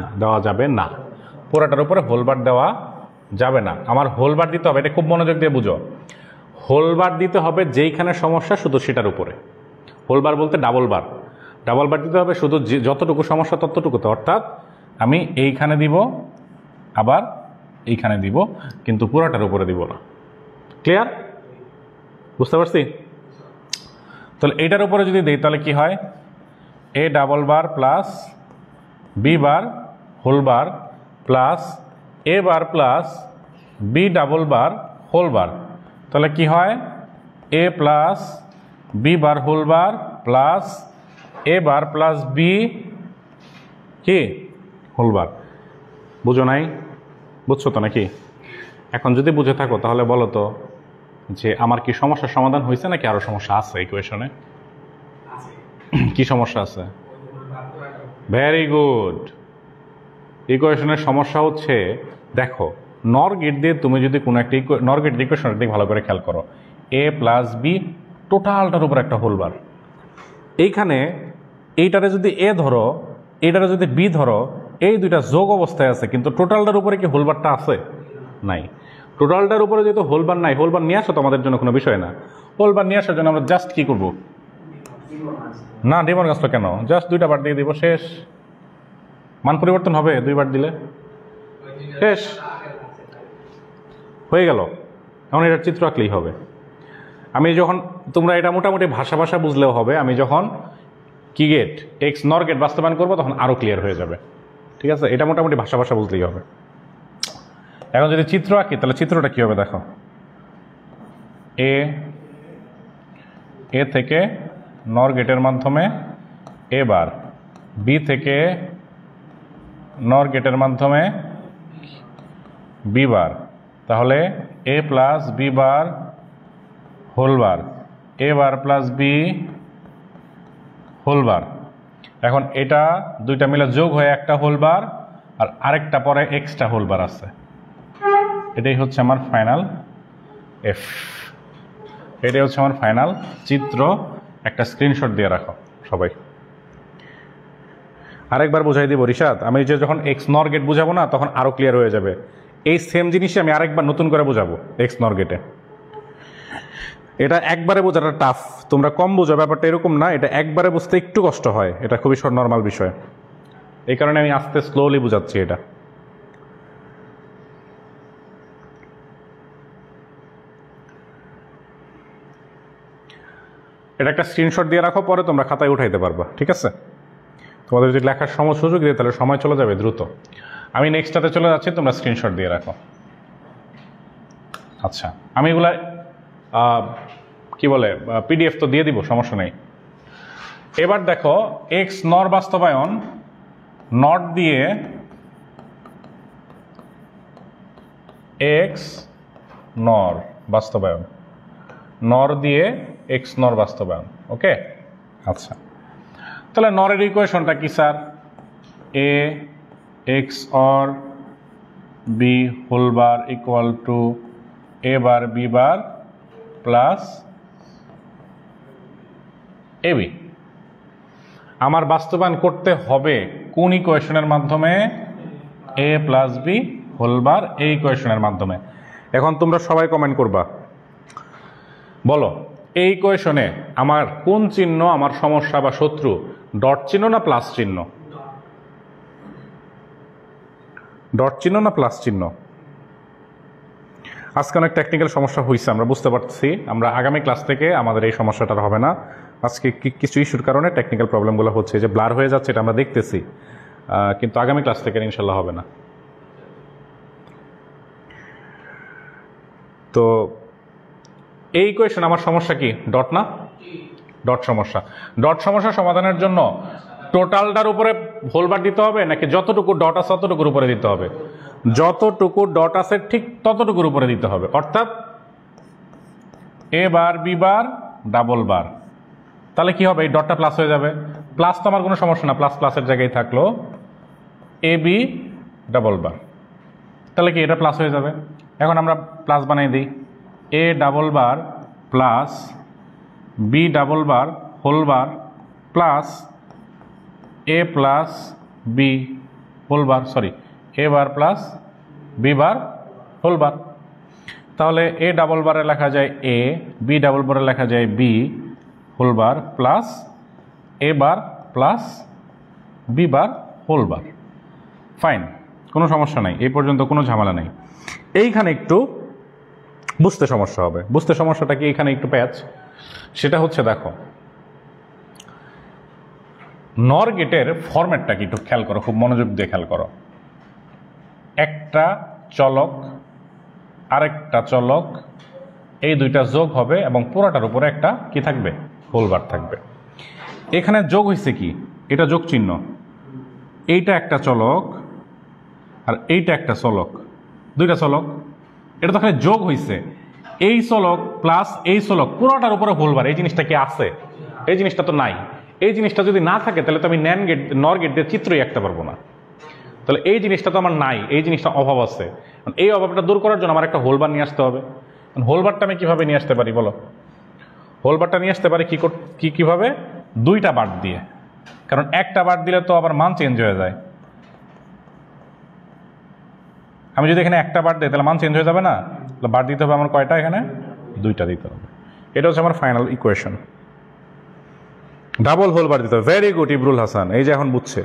না, দেওয়া যাবে না। পুরোটার উপরে হোলবার দেওয়া যাবে না। আমার হোলবার দিতে হবে, এটা খুব মনোযোগ দিয়ে বুঝো। হোলবার দিতে হবে যেইখানে সমস্যা শুধু সেটার উপরে। হোলবার বলতে ডাবল বার। ডাবল বার দিতে হবে শুধু যতটুকু সমস্যা ততটুকুতে। অর্থাৎ আমি এইখানে দিব আবার এইখানে দিব, কিন্তু পুরোটার উপরে দিব না। ক্লিয়ার? বুঝতে পারছি? তাহলে এইটার উপরে যদি দিই তাহলে কি হয়? A double bar plus B bar whole bar plus A bar plus B double bar whole bar. তাহলে কি হয়? A plus B bar whole bar plus A bar plus B কি হোল বার। বুঝো নাই? বুঝছো তো নাকি? এখন যদি বুঝে থাকো তাহলে বলো তো যে আমার কি সমস্যার সমাধান হয়েছে নাকি আরো সমস্যা আছে ইকুয়েশনে? কি সমস্যা আছে? Very good. ইকুয়েশনের সমস্যা হচ্ছে, দেখো নর গেট দিয়ে তুমি যদি কোনো একটা নর গেট ইকুয়েশনের দিকে ভালো করে খেয়াল করো, এ প্লাস বি টোটালটার উপর একটা হোলবার। এইখানে এইটারে যদি এ ধরো, এইটারে যদি বি ধরো, এই দুইটা যোগ অবস্থায় আছে, কিন্তু টোটালটার উপরে কি হোলবারটা আছে? নাই। টোটালটার উপরে যেহেতু হোলবার নাই, হোলবার নিয়ে আসা তো আমাদের জন্য কোনো বিষয় না। হোলবার নিয়ে আসার জন্য আমরা জাস্ট কি করব? না, ডিমন গাছটা কেন? জাস্ট 2টা বার দিয়ে দিব, শেষ। মান পরিবর্তন হবে 2 বার দিলে, শেষ হয়ে গেল। এখন এটার চিত্র আঁকলেই হবে। আমি যখন, তোমরা এটা মোটামুটি ভাষা বুঝলেও হবে, আমি যখন কি গেট এক্স নর গেট বাস্তবায়ন করবো তখন আরও ক্লিয়ার হয়ে যাবে। ঠিক আছে? এটা মোটামুটি ভাষা বুঝলেই হবে। এখন যদি চিত্র আঁকি তাহলে চিত্রটা কী হবে দেখো। এ থেকে নর গেটের মাধ্যমে এ বার, বি থেকে নর গেটের মাধ্যমে বি বার, তাহলে A plus B bar whole bar, A bar plus B whole bar. এখন এটা দুইটা মিলে যোগ হয়ে একটা হোল বার, আর আরেকটা পরে এক্সট্রা হোল বার আছে। এটাই হচ্ছে আমার ফাইনাল এফ। এটাই হচ্ছে আমার ফাইনাল চিত্র। একটা স্ক্রিনশট দিয়ে রাখো সবাই। আরেকবার বুঝাই দিব রিশাদ, আমি যে যখন এক্স নর গেট বুঝাবো না তখন আরও ক্লিয়ার হয়ে যাবে। এই সেম জিনিসই আমি আরেকবার নতুন করে বুঝাবো এক্স নর গেটে। এটা একবারে বোঝাটা টাফ, তোমরা কম বোঝো, ব্যাপারটা এরকম না। এটা একবারে বুঝতে একটু কষ্ট হয়, এটা খুবই নর্মাল বিষয়। এই কারণে আমি আস্তে স্লোলি বুঝাচ্ছি এটা। এটা একটা স্ক্রিনশট দিয়ে রাখো, পরে তোমরা খাতায় উঠাইতে পারবা। ঠিক আছে? তোমাদের যদি লেখার সুযোগ দিয়ে তাহলে সময় চলে যাবে দ্রুত। আমি নেক্সটটাতে চলে যাচ্ছি, তোমরা স্ক্রিনশট দিয়ে রাখো। আচ্ছা, আমি এগুলা কি বলে পিডিএফ তো দিয়ে দিব, সমস্যা নেই। এবার দেখো এক্স নর বাস্তবায়ন নট দিয়ে এক্স নর বাস্তবায়ন, নর দিয়ে এক্স নর বাস্তবায়ন। ওকে, আচ্ছা, তাহলে নরের ইকুয়েশনটা কি sir? A XOR B whole bar equal to A bar B bar plus A B. আমার বাস্তবায়ন করতে হবে কোন ইকুয়েশনের মাধ্যমে? A plus B whole bar এই ইকুয়েশনের মাধ্যমে। এখন তোমরা সবাই কমেন্ট করবা, বলো এই ইকুয়েশনে আমার কোন চিহ্ন আমার সমস্যা বা শত্রু? ডট চিহ্ন না প্লাস চিহ্ন? ডট চিহ্ন না প্লাস চিহ্ন? আজকে অনেক টেকনিক্যাল সমস্যা হয়েছে, আমরা বুঝতে পারছি। আমরা আগামী ক্লাস থেকে আমাদের এই সমস্যাটা হবে না। আজকে কিছু ইস্যুর কারণে টেকনিক্যাল প্রবলেমগুলো হচ্ছে, যে ব্লার হয়ে যাচ্ছে এটা আমরা দেখতেছি, কিন্তু আগামী ক্লাস থেকে ইনশাল্লাহ হবে না। তো এই ইকুয়েশন আমার সমস্যা কি? ডট না? ডট সমস্যা। ডট সমস্যা সমাধানের জন্য টোটালটার উপরে হোলবার দিতে হবে নাকি যতটুকু ডট আছে ততটুকুর উপরে দিতে হবে? যতটুকু ডট আছে ঠিক ততটুকুর উপরে দিতে হবে, অর্থাৎ এ বার বি বার ডাবল বার। তাহলে কি হবে? এই ডটটা প্লাস হয়ে যাবে। প্লাস তো আমার কোনো সমস্যা না, প্লাস প্লাসের জায়গায় থাকলো এ বি ডাবল বার। তাহলে কি এটা প্লাস হয়ে যাবে? এখন আমরা প্লাস বানাই দিই, A double bar plus B double bar whole bar plus A plus B whole bar, sorry A bar plus B bar whole bar. তাহলে এ ডাবল বারে লেখা যায় এ, বি ডাবল বারে লেখা যায় B whole bar plus A bar plus B bar whole bar. Fine, কোনো সমস্যা নাই, এই পর্যন্ত কোনো ঝামেলা নেই। এইখানে একটু বুঝতে সমস্যা হবে। বুঝতে সমস্যাটা কি? এখানে একটু প্যাচ। সেটা হচ্ছে দেখো নর গেটের ফরম্যাটটা কি একটু খেয়াল করো, খুব মনোযোগ দিয়ে খেয়াল করো। একটা চলক আরেকটা চলক, এই দুইটা যোগ হবে এবং পুরোটার উপরে একটা কি থাকবে? হোলবার থাকবে। এখানে যোগ হয়েছে কি? এটা যোগ চিহ্ন। এইটা একটা চলক আর এইটা একটা চলক, দুইটা চলক, এটা তো এখানে যোগ হয়েছে। এই চলক প্লাস এই চলক পুরোটার উপরে হোলবার, এই জিনিসটা কি আছে? এই জিনিসটা তো নাই। এই জিনিসটা যদি না থাকে তাহলে তো আমি নর গেট দিয়ে চিত্রই আঁকতে পারবো না। তাহলে এই জিনিসটা তো আমার নাই, এই জিনিসটা অভাব আছে। এই অভাবটা দূর করার জন্য আমার একটা হোলবার নিয়ে আসতে হবে। হোলবারটা আমি কিভাবে নিয়ে আসতে পারি বলো? হোলবারটা নিয়ে আসতে পারি কিভাবে? দুইটা বার দিয়ে, কারণ একটা বার দিলে তো আবার মান চেঞ্জ হয়ে যায়। আমি যদি এখানে একটা বার দিই তাহলে মান চেঞ্জ হয়ে যাবে না? তাহলে বার দিতে হবে আমার কয়টা? এখানে দুইটা দিতে হবে। এটা হচ্ছে আমার final equation. Double whole bar দিতে হবে। ভেরি গুড ইবরুল হাসান, এই যে এখন বুঝছে।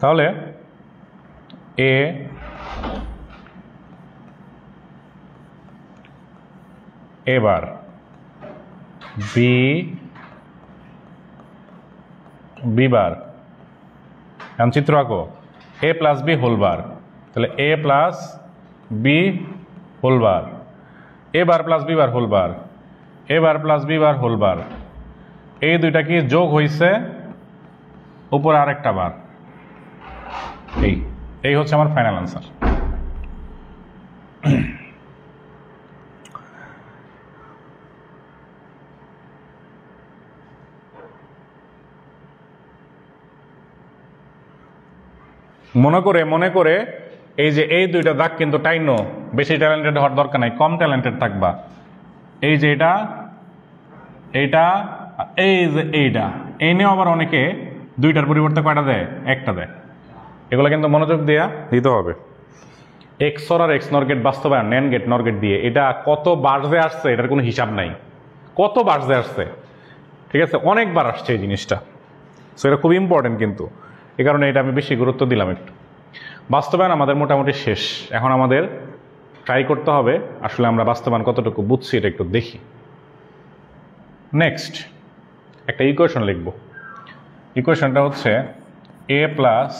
তাহলে এ এবার বি বি বার, এখন চিত্র আঁকো। A plus B whole bar, তাহলে A plus B whole bar, A bar plus B bar whole bar, A bar plus B bar whole bar. এই দুইটা কি যোগ হয়েছে উপরে আরেকটা বার। এই হচ্ছে আমার ফাইনাল আনসার। মনে করে এই যে এই দুইটা দাগ কিন্তু টাইনো, বেশি ট্যালেন্টেড হওয়ার দরকার নাই, কম ট্যালেন্টেড থাকবা। এই যে এইটা এই যে এইটা, এই নিয়েও আবার অনেকে দুইটার পরিবর্তে কয়টা দেয়? একটা দেয়। এগুলো কিন্তু মনোযোগ দিয়ে দিতে হবে। এক্সর আর এক্স নর গেট বাস্তবায়ন ন্যান গেট নর গেট দিয়ে এটা কত বার্জে আসছে এটার কোনো হিসাব নাই। কত বার্জে আসছে, ঠিক আছে, অনেকবার আসছে এই জিনিসটা। সো এটা খুব ইম্পর্টেন্ট, কিন্তু এই কারণে এটা আমি বেশি গুরুত্ব দিলাম একটু। বাস্তবায়ন আমাদের মোটামুটি শেষ, এখন আমাদের ট্রাই করতে হবে আসলে আমরা বাস্তবায়ন কতটুকু বুঝছি এটা একটু দেখি। নেক্সট একটা ইকুয়েশন লিখব। ইকুয়েশনটা হচ্ছে এ প্লাস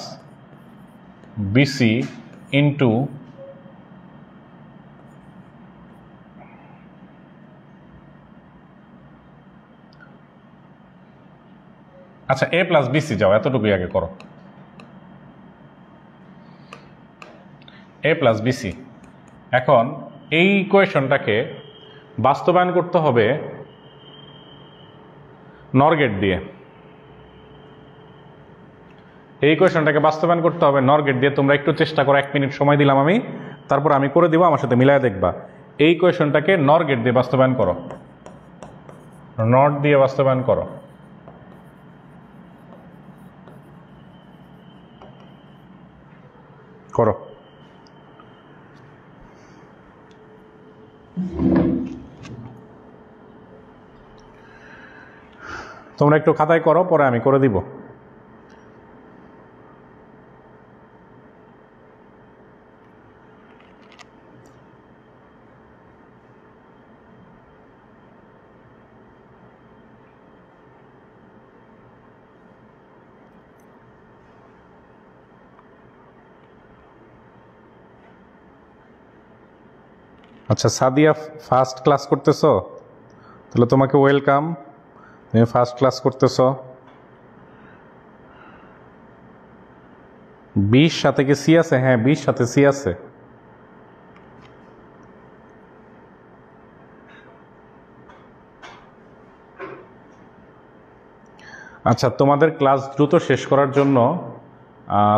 বিসি ইন্টু আচ্ছা এ প্লাস বিসি যাও, এতটুকুই আগে করো। এ প্লাস বিসি। এখন এই ইকুয়েশনটাকে বাস্তবায়ন করতে হবে নর গেট দিয়ে। এই ইকুয়েশনটাকে বাস্তবায়ন করতে হবে নর গেট দিয়ে। তোমরা একটু চেষ্টা করো, 1 মিনিট সময় দিলাম আমি, তারপর আমি করে দিব, আমার সাথে মিলায় দেখবা। এই ইকুয়েশনটাকে নর গেট দিয়ে বাস্তবায়ন করো, নট দিয়ে বাস্তবায়ন করো। করো। তোমরা একটু খাতায় করো, পরে আমি করে দিব। আচ্ছা সাদিয়া, ফার্স্ট ক্লাস করতেছো? তাহলে তোমাকে ওয়েলকাম, তুমি ফার্স্ট ক্লাস করতেছো। 20 সাথে কি সি আছে? হ্যাঁ 20 সাথে সি আছে। আচ্ছা তোমাদের ক্লাস দ্রুত শেষ করার জন্য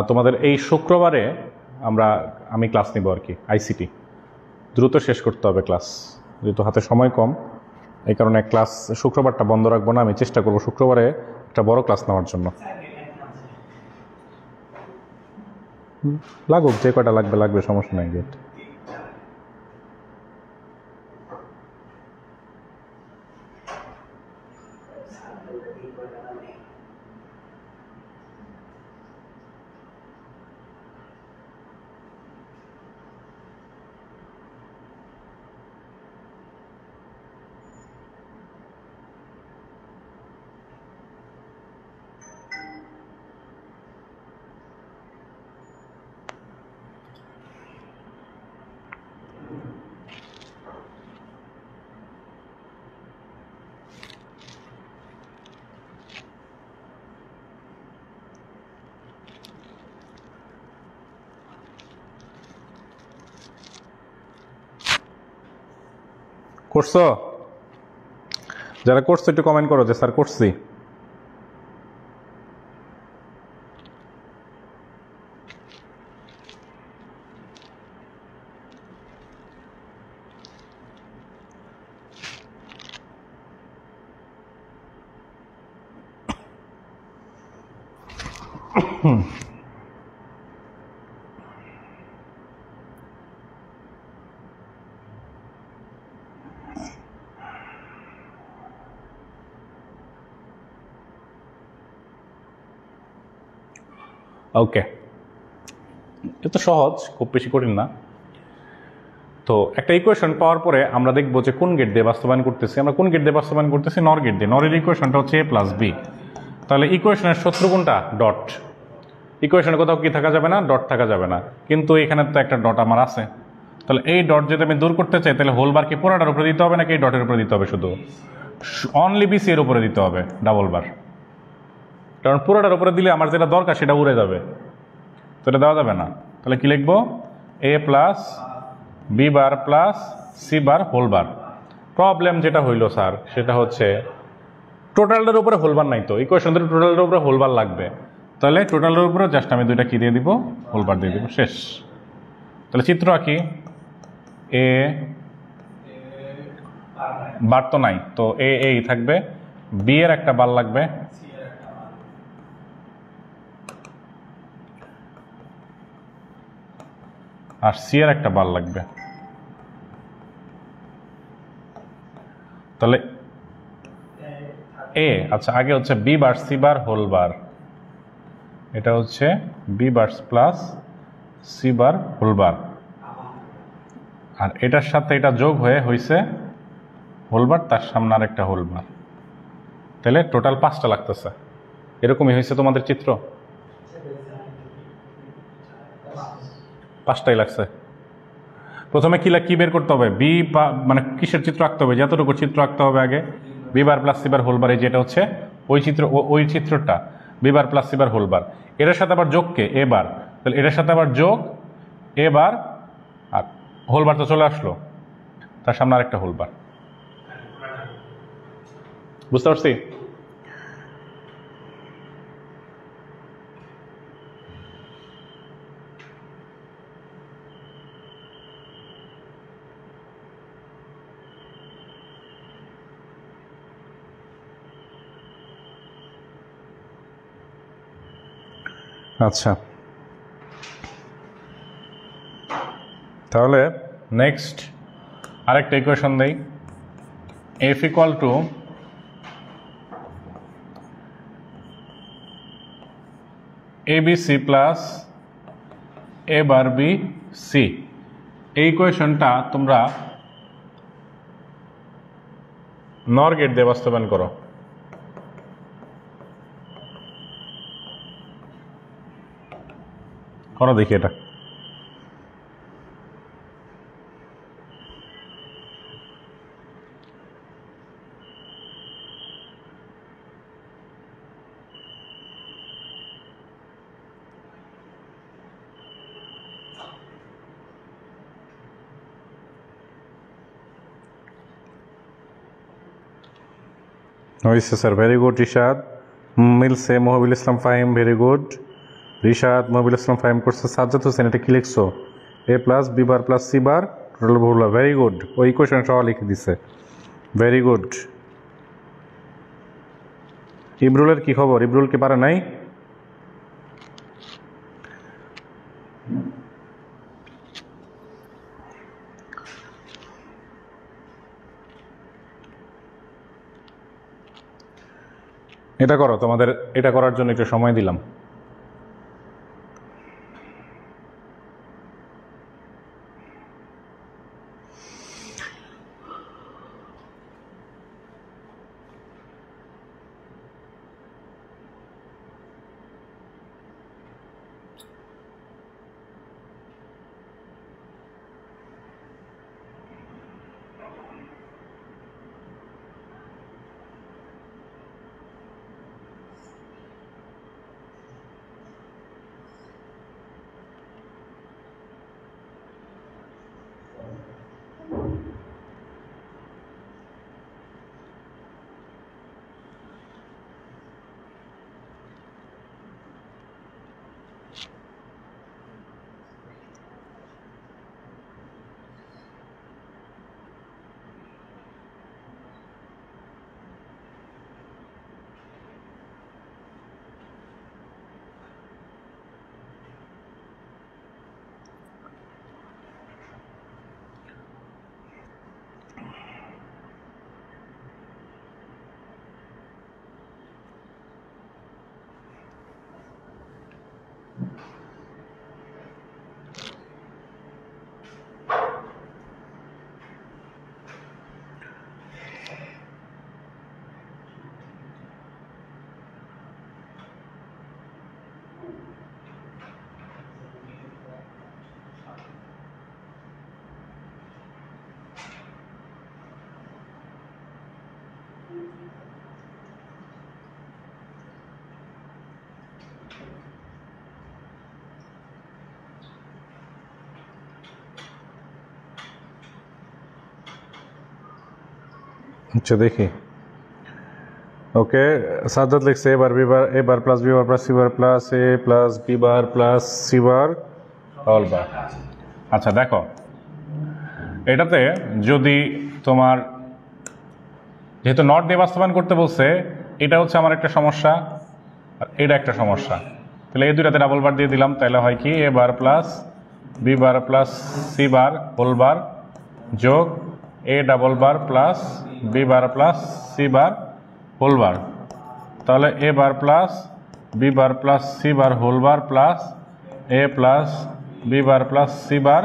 তোমাদের এই শুক্রবারে আমি ক্লাস নিব আর কি, আইসিটি দ্রুত শেষ করতে হবে ক্লাস, যেহেতু হাতে সময় কম, এই কারণে ক্লাস শুক্রবারটা বন্ধ রাখবো না। আমি চেষ্টা করবো শুক্রবারে একটা বড় ক্লাস নেওয়ার জন্য। লাগুক, যে কয়টা লাগবে সমস্যা নাই। গেট করছো? যারা করছো একটু কমেন্ট করো যে স্যার করছি। ওকে, এটা তো সহজ, খুব বেশি কঠিন না। তো একটা ইকুয়েশন পাওয়ার পরে আমরা দেখবো যে কোন গেট দিয়ে বাস্তবায়ন করতেছি। আমরা কোন গেট দিয়ে বাস্তবায়ন করতেছি? নর গেট দিয়ে। নরের ইকুয়েশনটা হচ্ছে এ প্লাস বি। তাহলে ইকুয়েশনের শত্রু কোনটা? ডট। ইকুয়েশনে কোথাও কি থাকা যাবে না? ডট থাকা যাবে না। কিন্তু এখানে তো একটা ডট আমার আছে, তাহলে এই ডট যদি আমি দূর করতে চাই তাহলে হোল বার কি পুরোটার উপরে দিতে হবে নাকি এই ডটের উপরে দিতে হবে? শুধু অনলি বিসি এর উপরে দিতে হবে ডাবল বার, কারণ পুরোটার উপরে দিলে আমার যেটা দরকার সেটা উড়ে যাবে, তো এটা দেওয়া যাবে না। তাহলে কি লিখবো? A plus B bar plus C bar whole bar. Problem যেটা হইল স্যার সেটা হচ্ছে টোটালটার উপরে হোলবার নাই, তো ইকুয়েশন ধরে টোটালটার উপরে হোলবার লাগবে। তাহলে টোটালের উপরে জাস্ট আমি দুইটা কি দিয়ে দিব? হোলবার দিয়ে দিব, শেষ। তাহলে চিত্র আঁকি। এ বার তো নাই, তো এই থাকবে, বি এর একটা বার লাগবে, আর সি এর একটা বার লাগবে। তাহলে এ, আচ্ছা আগে হচ্ছে B bar C bar whole bar, এটা হচ্ছে B bar plus C bar whole bar, আর এটার সাথে এটা যোগ হয়ে হয়েছে হোল বার, তার সামনে আর একটা হোল বার। তাহলে টোটাল 5টা লাগতেছে। এরকমই হয়েছে তোমাদের চিত্র। 5টাই লাগছে। প্রথমে কি বের করতে হবে? বি মানে কিসের চিত্র আঁকতে হবে? যতটুকু চিত্র আঁকতে হবে আগে B bar plus C bar whole bar, এই যেটা হচ্ছে ওই চিত্রটা B bar plus C bar whole bar. এটার সাথে আবার যোগ কে? এ বার, তাহলে এটার সাথে আবার যোগ এ বার, আর হোল বার তো চলে আসলো, তার সামনে আরেকটা হোল বার। বুঝতে পারছি? আচ্ছা, তাহলে নেক্সট আরেকটা ইকুয়েশন দেই। F equal to A B C plus A bar B C. এই ইকুয়েশনটা তোমরা নর গেট দিয়ে বাস্তবায়ন করো। করো দেখি এটা। হয়েছে স্যার, ভেরি গুড রিশাদ। মিলছে, মহবুল ইসলাম ফাহিম, ভেরি গুড রিশাদ। মহবুল ইসলাম ফাহিম করছে। সাজ্জাদ হোসেন, এটা কি লিখছো? A plus B bar plus C bar total ভুল। ভেরি গুড, ওই কোয়েশন সহ লিখে দিছে, ভেরি গুড। ইমরুলের কি খবর? ইমরুল কি পারে নাই? এটা করো, তোমাদের এটা করার জন্য একটু সময় দিলাম। আচ্ছা দেখি। ওকে, সাজ্জাদ লিখছে A bar plus B bar plus C bar plus A plus B bar plus C bar all bar. আচ্ছা দেখো, এটাতে যদি তোমার যেহেতু নট দিয়ে বাস্তবায়ন করতে বলছে, এটা হচ্ছে আমার একটা সমস্যা আর এটা একটা সমস্যা, তাহলে এই দুইটাতে ডাবল বার দিয়ে দিলাম। তাহলে হয় কি A bar plus B bar plus C bar whole bar যোগ A double bar plus B bar plus C bar whole bar. তাহলে A bar plus B bar plus C bar whole bar plus A plus B bar plus C bar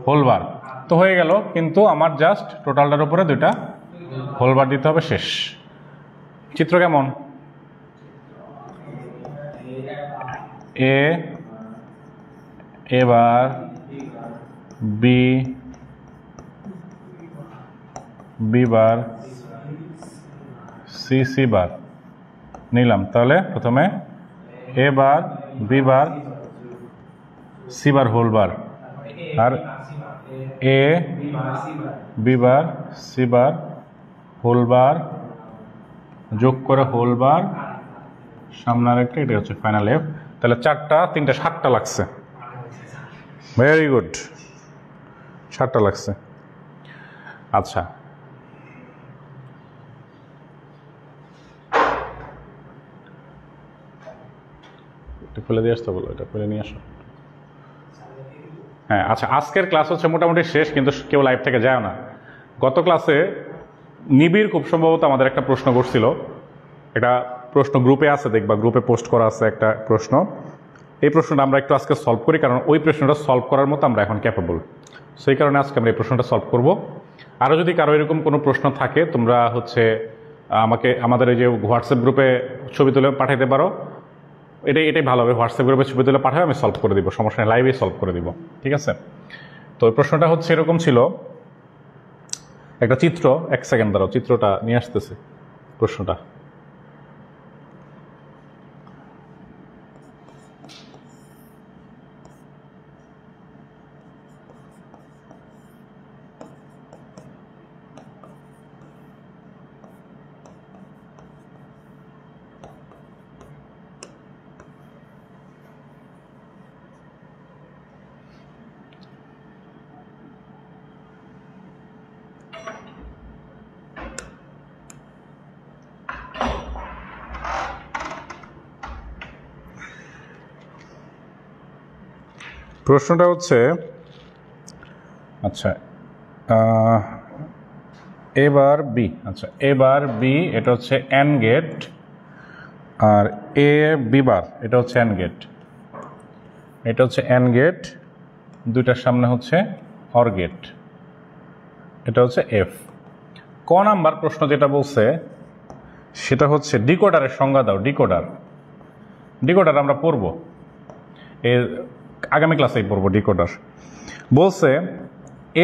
whole bar তো হয়ে গেল, কিন্তু আমার just টোটালটার উপরে দুইটা whole bar দিতে হবে, শেষ। চিত্র কেমন? A bar B B bar C C bar নিলাম। তাহলে প্রথমে A bar B bar C bar whole bar, আর A B bar C bar whole bar যোগ করে হোল বার সামনে আরেকটা, এটা হচ্ছে ফাইনাল এফ। তাহলে 4টা 3টা 7টা লাগছে। ভেরি গুড, 7টা লাগছে। আচ্ছা, এটা খুলে দিয়ে আসতে বলো, এটা খুলে নিয়ে আসো। হ্যাঁ আচ্ছা, আজকের ক্লাস হচ্ছে মোটামুটি শেষ, কিন্তু কেউ লাইভ থেকে যায় না। গত ক্লাসে নিবিড় খুব সম্ভবত আমাদের একটা প্রশ্ন করছিল, এটা প্রশ্ন গ্রুপে আছে, দেখবা গ্রুপে পোস্ট করা আছে একটা প্রশ্ন। এই প্রশ্নটা আমরা একটু আজকে সলভ করি, কারণ ওই প্রশ্নটা সলভ করার মতো আমরা এখন ক্যাপেবল। সেই কারণে আজকে আমরা এই প্রশ্নটা সলভ করব। আরও যদি কারো এরকম কোনো প্রশ্ন থাকে, তোমরা হচ্ছে আমাকে আমাদের এই যে হোয়াটসঅ্যাপ গ্রুপে ছবি তুলে পাঠাতে পারো। এটাই ভালো হবে, হোয়াটসঅ্যাপ গ্রুপে ছবি তুলে পাঠাবে, আমি সলভ করে দিব, সমস্যা নেই, লাইভেই সলভ করে দিব, ঠিক আছে। তো ওই প্রশ্নটা হচ্ছে এরকম ছিল, একটা চিত্র, 1 সেকেন্ড দাঁড়াও, চিত্রটা নিয়ে আসতেছে প্রশ্নটা। প্রশ্নটা হচ্ছে, আচ্ছা এবার বি, আচ্ছা এবার বি এটা হচ্ছে N gate, R A B বার এটা হচ্ছে এন গেট, এটা হচ্ছে এন গেট, দুইটার সামনে হচ্ছে অর গেট, এটা হচ্ছে এফ। ক নাম্বার প্রশ্ন যেটা বলছে সেটা হচ্ছে ডিকোডারের সংজ্ঞা দাও। ডিকোডার আমরা পড়বো, এর আগামী ক্লাসেই পড়বো ডিকোডার। বলছে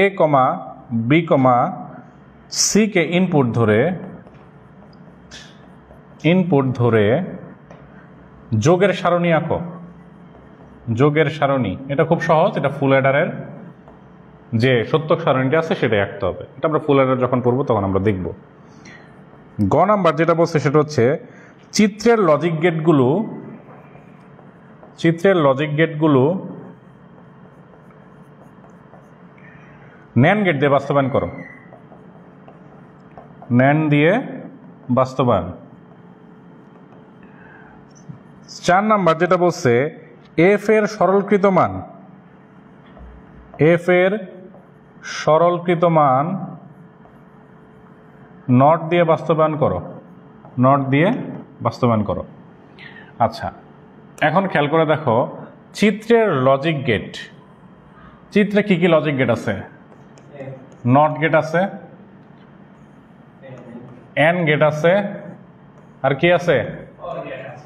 এ কমা B comma C K input ধরে যোগের সারণী আঁকো। যোগের সারণী এটা খুব সহজ, এটা ফুল অ্যাডারের যে সত্যক সারণীটা আছে সেটাই আঁকতে হবে। এটা আমরা ফুল অ্যাডার যখন পড়বো তখন আমরা দেখব। গ নাম্বার যেটা বলছে সেটা হচ্ছে চিত্রের লজিক গেটগুলো ন্যান্ড গেট দিয়ে বাস্তবায়ন করো। ন্যান্ড দিয়ে বাস্তবায়ন। 4 নাম্বার যেটা বলছে এফ এর সরলকৃত মান নট দিয়ে বাস্তবায়ন করো। আচ্ছা, এখন খেয়াল করে দেখো চিত্রের লজিক গেট, চিত্রে কি কি লজিক গেট আছে? নট গেট আছে, এন গেট আছে, আর কি আছে?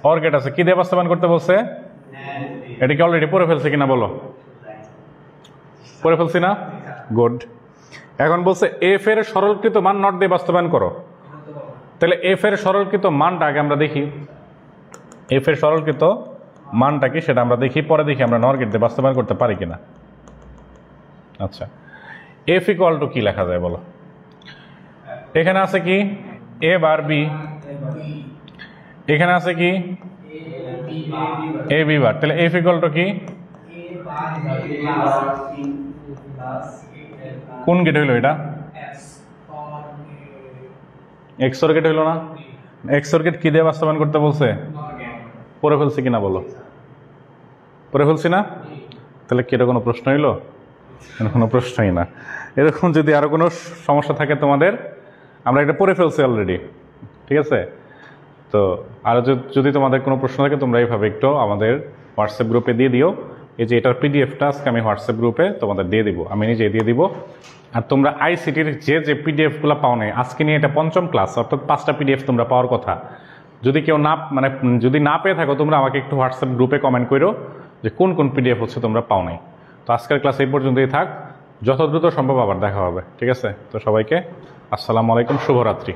অর গেট আছে। কি দিয়ে বাস্তবায়ন করতে বলছে? এটা কি অলরেডি পড়ে ফেলছে কিনা বলো? পড়ে ফেলছি না? গুড। এখন বলছে এফ এর সরলকৃত মান নট দিয়ে বাস্তবায়ন করো। তাহলে এফ এর সরলকৃত মানটা আগে আমরা দেখি, এফ এর সরলকৃত মানটা কি সেটা আমরা দেখি, পরে দেখি আমরা নর গেট দিয়ে বাস্তবায়ন করতে পারি কিনা। আচ্ছা, এফ ইকুয়াল টু কি লেখা যায় বলো? এখানে আছে কি এ বার বি, এখানে আছে কি এ বি বার। তাহলে এফ ইকুয়াল টু কি? কোন গেট হইলো এটা? এক্সর গেট হইলো না? এক্সর গেট কি দিয়ে বাস্তবায়ন করতে বলছে? পড়ে ফেলছি কিনা বলো? পড়ে ফেলছি না? তাহলে কি এটা কোনো প্রশ্ন হইলো? কোনো প্রশ্নই না। এরকম যদি আরো কোনো সমস্যা থাকে তোমাদের, আমরা এটা পড়ে ফেলছি অলরেডি, ঠিক আছে। তো আর যদি তোমাদের কোনো প্রশ্ন থাকে তোমরা এইভাবে একটু আমাদের হোয়াটসঅ্যাপ গ্রুপে দিয়ে দিও। এই যে এটার পিডিএফটা আজকে আমি হোয়াটসঅ্যাপ গ্রুপে তোমাদের দিয়ে দিব, আমি নিজে দিয়ে দিব। আর তোমরা আইসিটির যে পিডিএফগুলো পাও নাই, আজকে নিয়ে এটা 5ম ক্লাস, অর্থাৎ 5টা পিডিএফ তোমরা পাওয়ার কথা। যদি কেউ যদি না পেয়ে থাকো তোমরা আমাকে একটু হোয়াটসঅ্যাপ গ্রুপে কমেন্ট করো যে কোন কোন পিডিএফ হচ্ছে তোমরা পাও নাই। তো আজকের ক্লাস এই পর্যন্তই থাক। যত দ্রুত সম্ভব আবার দেখা হবে। ঠিক আছে, তো সবাইকে আসসালামু আলাইকুম, শুভরাত্রি।